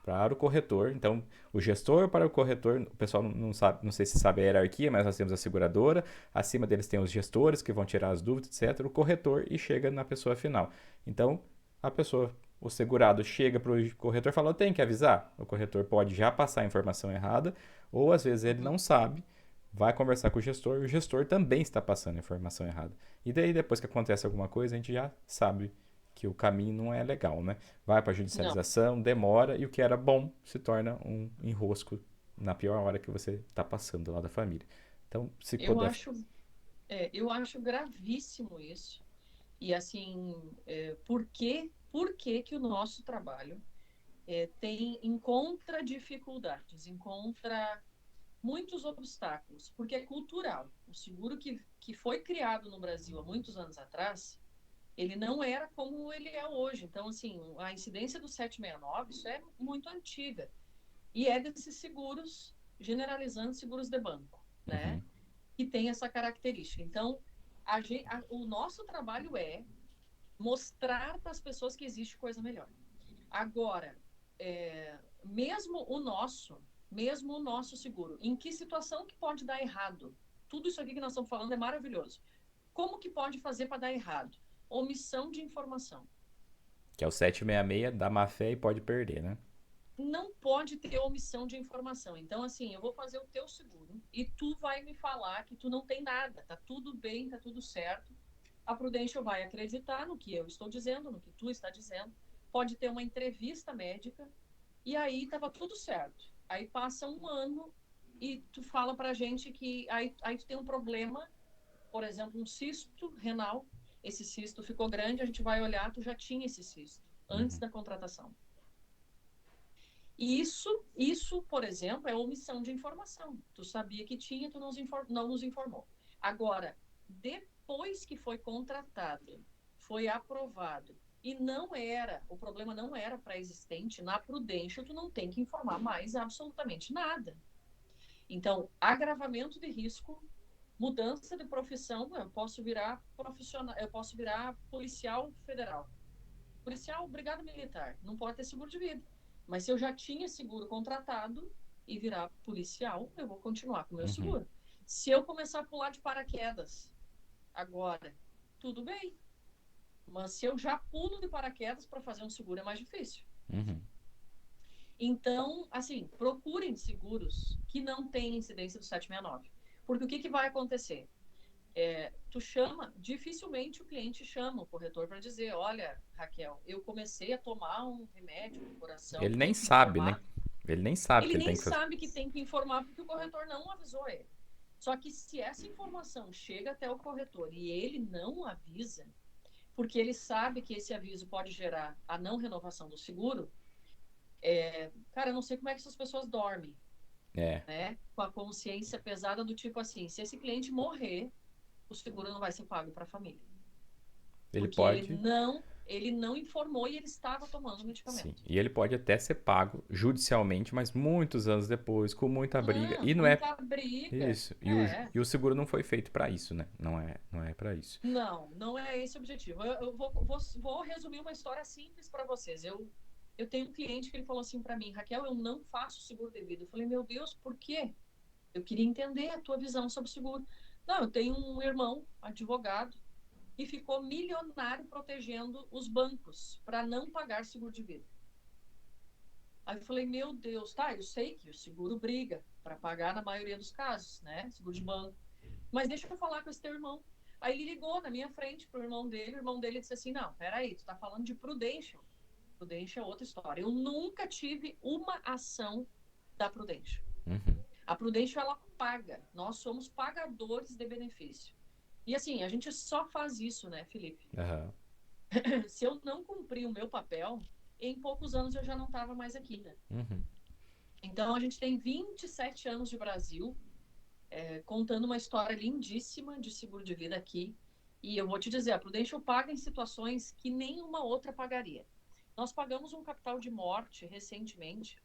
para o corretor. Então, o gestor para o corretor, o pessoal não sabe, não sei se sabe a hierarquia, mas nós temos a seguradora, acima deles tem os gestores que vão tirar as dúvidas, etc. O corretor e chega na pessoa final. Então, a pessoa, o segurado chega para o corretor e fala: eu tenho que avisar. O corretor pode já passar a informação errada, ou às vezes ele Uhum. não sabe, vai conversar com e o gestor também está passando a informação errada. E daí, depois que acontece alguma coisa, a gente já sabe que o caminho não é legal, né? Vai para a Não. judicialização, demora e o que era bom se torna um enrosco na pior hora que você está passando lá da família. Então, se Eu puder. acho, eu acho gravíssimo isso. E assim, por que que o nosso trabalho encontra dificuldades, encontra muitos obstáculos? Porque é cultural. O seguro que foi criado no Brasil há muitos anos atrás, ele não era como ele é hoje. Então, assim, a incidência do 769, isso é muito antiga. E é desses seguros, generalizando seguros de banco, né? Uhum. Que tem essa característica. Então, o nosso trabalho é mostrar para as pessoas que existe coisa melhor. Agora, mesmo o nosso seguro, em que situação que pode dar errado? Tudo isso aqui que nós estamos falando é maravilhoso. Como que pode fazer para dar errado? Omissão de informação. Que é o 766 da má fé e pode perder, né? Não pode ter omissão de informação. Então, assim, eu vou fazer o teu seguro e tu vai me falar que tu não tem nada, tá tudo bem, tá tudo certo. A Prudential vai acreditar no que eu estou dizendo, no que tu está dizendo. Pode ter uma entrevista médica e aí estava tudo certo. Aí passa um ano e tu fala pra gente que aí tu tem um problema, por exemplo, um cisto renal. Esse cisto ficou grande, a gente vai olhar, tu já tinha esse cisto antes Uhum. da contratação. Isso, por exemplo, é omissão de informação. Tu sabia que tinha, tu não nos informou. Agora, depois que foi contratado, foi aprovado, e o problema não era pré-existente, na Prudential tu não tem que informar mais absolutamente nada. Então, agravamento de risco, mudança de profissão, eu posso virar profissional, eu posso virar policial federal. Policial, brigada militar, não pode ter seguro de vida. Mas se eu já tinha seguro contratado e virar policial, eu vou continuar com o meu Uhum. seguro. Se eu começar a pular de paraquedas agora, tudo bem. Mas se eu já pulo de paraquedas para fazer um seguro é mais difícil. Uhum. Então, assim, procurem seguros que não têm incidência do 769. Porque o que vai acontecer? Dificilmente o cliente chama o corretor para dizer, olha, Raquel, eu comecei a tomar um remédio para o coração, Ele nem tem que sabe, né? informar. Ele nem sabe Ele que ele tem nem que fazer. sabe que tem que informar porque o corretor não avisou ele. Só que se essa informação chega até o corretor e ele não avisa, porque ele sabe que esse aviso pode gerar a não renovação do seguro, cara, eu não sei como é que essas pessoas dormem, É, né? Com a consciência pesada do tipo assim, se esse cliente morrer, o seguro não vai ser pago para a família. ele Porque pode, ele não informou e ele estava tomando o sim. medicamento. E ele pode até ser pago judicialmente, mas muitos anos depois, com muita briga. Ah, E não é muita briga. isso. É. E o seguro não foi feito para isso, né? Não é para isso. Não, não é esse o objetivo. Vou resumir uma história simples para vocês. Eu tenho um cliente que ele falou assim para mim, Raquel, eu não faço seguro de vida. Eu falei, meu Deus, por quê? Eu queria entender a tua visão sobre seguro. Não, eu tenho um irmão, advogado, que ficou milionário protegendo os bancos para não pagar seguro de vida. Aí eu falei, meu Deus, tá, eu sei que o seguro briga para pagar na maioria dos casos, né? Seguro de banco. Mas deixa eu falar com esse teu irmão. Aí ele ligou na minha frente pro irmão dele, o irmão dele disse assim, não, peraí, tu tá falando de Prudential. Prudential é outra história. Eu nunca tive uma ação da Prudential. Uhum. A Prudential, ela paga. Nós somos pagadores de benefício. E assim, a gente só faz isso, né, Felipe? Aham. Se eu não cumprir o meu papel, em poucos anos eu já não estava mais aqui, né? Uhum. Então, a gente tem 27 anos de Brasil, contando uma história lindíssima de seguro de vida aqui. E eu vou te dizer, a Prudential paga em situações que nenhuma outra pagaria. Nós pagamos um capital de morte recentemente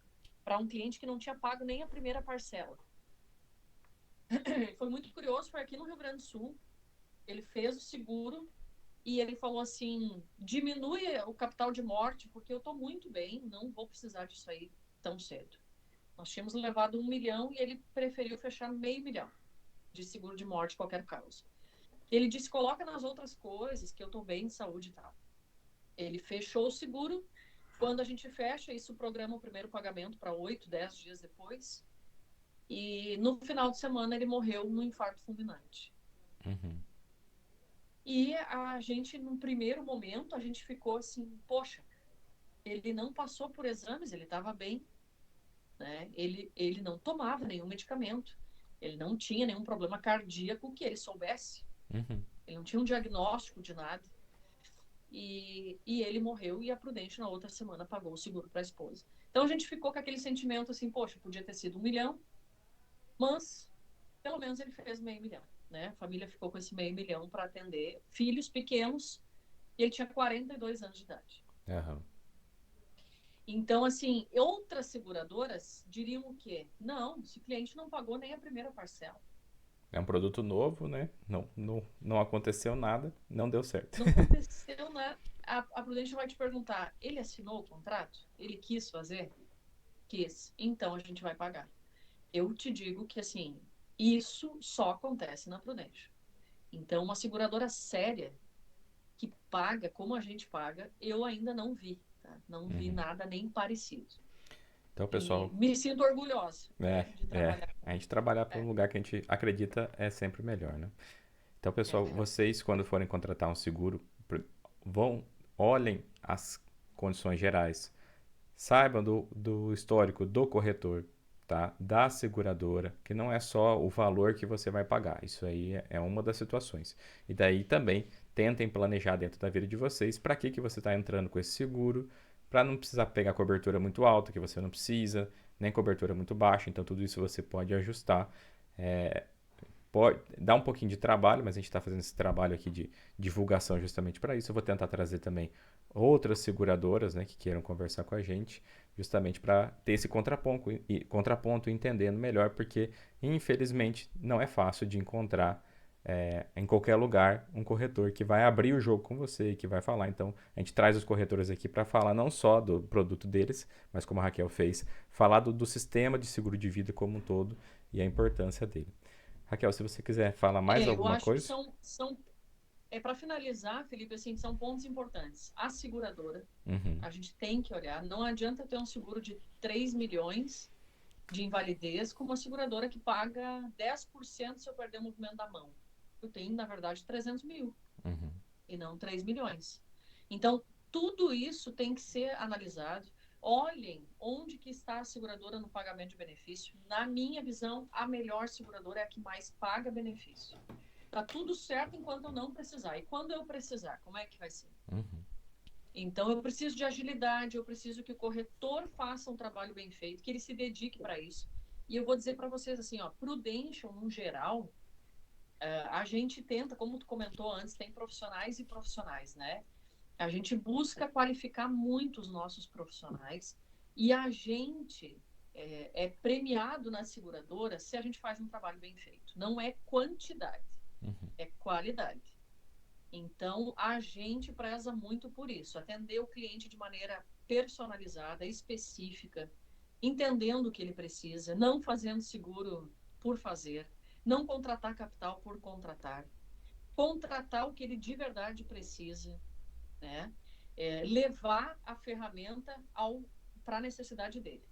para um cliente que não tinha pago nem a primeira parcela. Foi muito curioso, foi aqui no Rio Grande do Sul. Ele fez o seguro e ele falou assim: diminui o capital de morte, porque eu estou muito bem, não vou precisar disso aí tão cedo. Nós tínhamos levado 1 milhão e ele preferiu fechar meio milhão de seguro de morte, qualquer causa. Ele disse: coloca nas outras coisas que eu estou bem de saúde e tal. Ele fechou o seguro. Quando a gente fecha, isso programa o primeiro pagamento para 8, 10 dias depois. E no final de semana ele morreu num infarto fulminante. Uhum. E a gente, num primeiro momento, a gente ficou assim, poxa, ele não passou por exames, ele estava bem, né? Ele não tomava nenhum medicamento, ele não tinha nenhum problema cardíaco que ele soubesse, Uhum. ele não tinha um diagnóstico de nada. E ele morreu e a Prudente na outra semana pagou o seguro para a esposa. Então a gente ficou com aquele sentimento assim, poxa, podia ter sido 1 milhão, mas pelo menos ele fez meio milhão, né? A família ficou com esse meio milhão para atender filhos pequenos e ele tinha 42 anos de idade. Aham. Então, assim, outras seguradoras diriam o quê? Não, esse cliente não pagou nem a primeira parcela. É um produto novo, né? Não aconteceu nada, não deu certo. Não aconteceu nada. A Prudential vai te perguntar: ele assinou o contrato? Ele quis fazer? Quis. Então a gente vai pagar. Eu te digo que, assim, isso só acontece na Prudential. Então, uma seguradora séria que paga como a gente paga, eu ainda não vi. Tá? Não vi Uhum. nada nem parecido. Então, E pessoal, me sinto orgulhosa, né, de trabalhar. a gente trabalhar para um É, lugar que a gente acredita é sempre melhor, né? Então, é pessoal, melhor. vocês quando forem contratar um seguro, vão, olhem as condições gerais, saibam do histórico do corretor, tá? Da seguradora, que não é só o valor que você vai pagar. Isso aí é uma das situações. E daí também tentem planejar dentro da vida de vocês para que você está entrando com esse seguro, para não precisar pegar cobertura muito alta, que você não precisa, nem cobertura muito baixa, então tudo isso você pode ajustar. É, pode dar um pouquinho de trabalho, mas a gente está fazendo esse trabalho aqui de divulgação justamente para isso. Eu vou tentar trazer também outras seguradoras, né, que queiram conversar com a gente, justamente para ter esse contraponto entendendo melhor, porque infelizmente não é fácil de encontrar em qualquer lugar um corretor que vai abrir o jogo com você e que vai falar. Então a gente traz os corretores aqui para falar não só do produto deles, mas como a Raquel fez, falar do sistema de seguro de vida como um todo e a importância dele. Raquel, se você quiser falar mais Eu alguma acho que coisa. para finalizar, Felipe, assim, são pontos importantes. A seguradora, Uhum, a gente tem que olhar, não adianta ter um seguro de 3 milhões de invalidez com uma seguradora que paga 10% se eu perder o movimento da mão. Eu tenho, na verdade, 300 mil uhum, e não 3 milhões. Então, tudo isso tem que ser analisado. Olhem onde que está a seguradora no pagamento de benefício. Na minha visão, a melhor seguradora é a que mais paga benefício. Tá tudo certo enquanto eu não precisar. E quando eu precisar, como é que vai ser? uhum, Então, eu preciso de agilidade, eu preciso que o corretor faça um trabalho bem feito, que ele se dedique para isso. E eu vou dizer para vocês assim, ó, Prudential, no geral, a gente tenta, como tu comentou antes, tem profissionais e profissionais, né? A gente busca qualificar muito os nossos profissionais e a gente é premiado na seguradora se a gente faz um trabalho bem feito. Não é quantidade, uhum. é qualidade. Então, a gente preza muito por isso, atender o cliente de maneira personalizada, específica, entendendo o que ele precisa, não fazendo seguro por fazer, não contratar capital por contratar o que ele de verdade precisa, né? Levar a ferramenta para a necessidade dele.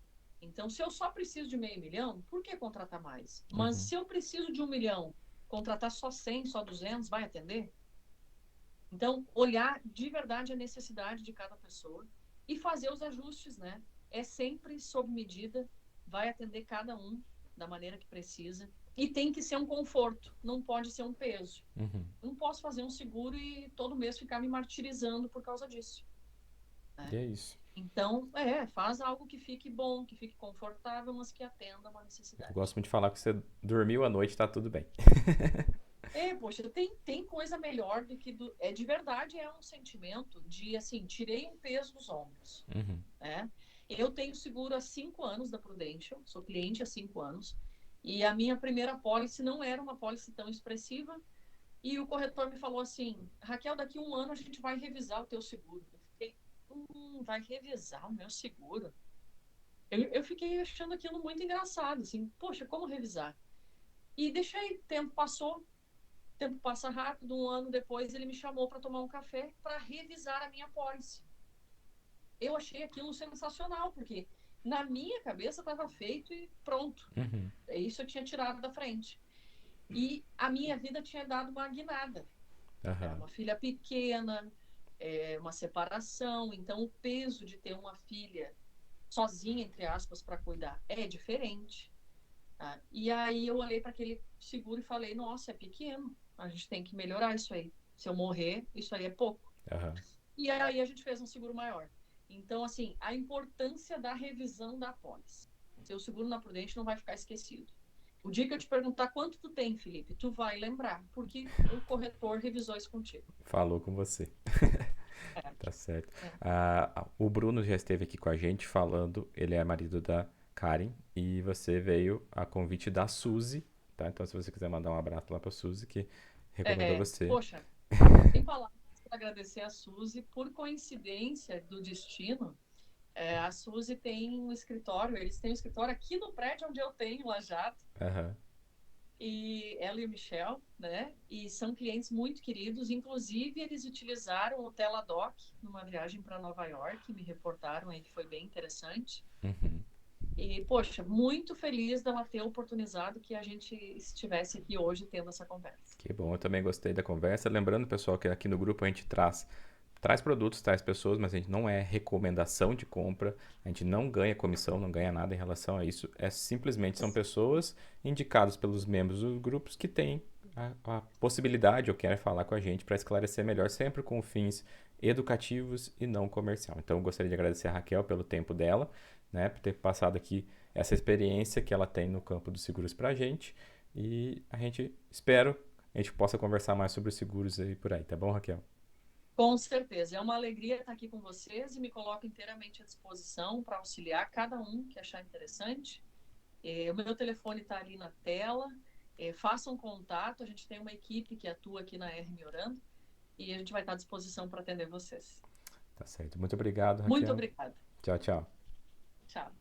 Então, se eu só preciso de meio milhão, por que contratar mais? Mas Uhum. se eu preciso de 1 milhão, contratar só 100, só 200, vai atender? Então, olhar de verdade a necessidade de cada pessoa e fazer os ajustes, né? É sempre sob medida, vai atender cada um da maneira que precisa e tem que ser um conforto, não pode ser um peso. Uhum. Não posso fazer um seguro e todo mês ficar me martirizando por causa disso, E né? é isso. Então, faz algo que fique bom, que fique confortável, mas que atenda uma Eu necessidade. gosto muito de falar que você dormiu à noite, tá tudo bem. Poxa, tem coisa melhor do que de verdade é um sentimento de assim, tirei um peso dos ombros, Uhum. né? Eu tenho seguro há 5 anos da Prudential, sou cliente há 5 anos, e a minha primeira pólice não era uma pólice tão expressiva, e o corretor me falou assim, Raquel, daqui a 1 ano a gente vai revisar o teu seguro. Eu fiquei, vai revisar o meu seguro? Eu fiquei achando aquilo muito engraçado, assim, poxa, como revisar? E deixei, tempo passa rápido, 1 ano depois ele me chamou para tomar um café para revisar a minha pólice. Eu achei aquilo sensacional, porque na minha cabeça estava feito e pronto. Uhum. Isso eu tinha tirado da frente. E a minha vida tinha dado uma guinada. Era Aham. uma filha pequena, uma separação, então o peso de ter uma filha sozinha, entre aspas, para cuidar é diferente. Tá? E aí eu olhei para aquele seguro e falei, nossa, é pequeno, a gente tem que melhorar isso aí. Se eu morrer, isso aí é pouco. Aham. E aí a gente fez um seguro maior. Então, assim, a importância da revisão da apólice. Seu seguro na Prudente não vai ficar esquecido. O dia que eu te perguntar quanto tu tem, Felipe, tu vai lembrar, porque o corretor revisou isso contigo. Falou com você. É, Tá certo. é. O Bruno já esteve aqui com a gente falando, ele é marido da Karen, e você veio a convite da Suzy, tá? Então, se você quiser mandar um abraço lá pra Suzy, que recomendou você. Poxa, sem palavras para agradecer a Suzy. Por coincidência do destino, a Suzy tem um escritório, eles têm um escritório aqui no prédio onde eu tenho, Lajado, Aham. e ela e o Michel, né? E são clientes muito queridos. Inclusive, eles utilizaram o Teladoc numa viagem para Nova York, me reportaram aí que foi bem interessante. Uhum. E, poxa, muito feliz dela ter oportunizado que a gente estivesse aqui hoje tendo essa conversa. Que bom, eu também gostei da conversa. Lembrando, pessoal, que aqui no grupo a gente traz produtos, traz pessoas, mas a gente não é recomendação de compra, a gente não ganha comissão, não ganha nada em relação a isso. É simplesmente são pessoas indicadas pelos membros dos grupos que têm a possibilidade ou quer falar com a gente para esclarecer melhor, sempre com fins educativos e não comercial. Então, eu gostaria de agradecer a Raquel pelo tempo dela, né, por ter passado aqui essa experiência que ela tem no campo dos seguros para a gente. E a gente espero a gente possa conversar mais sobre os seguros aí por aí, tá bom, Raquel? Com certeza. É uma alegria estar aqui com vocês e me coloco inteiramente à disposição para auxiliar cada um que achar interessante. O meu telefone está ali na tela. Façam contato. A gente tem uma equipe que atua aqui na R Melhorando e a gente vai estar à disposição para atender vocês. Tá certo. Muito obrigado, Muito Raquel. obrigada. Tchau, tchau. Tchau.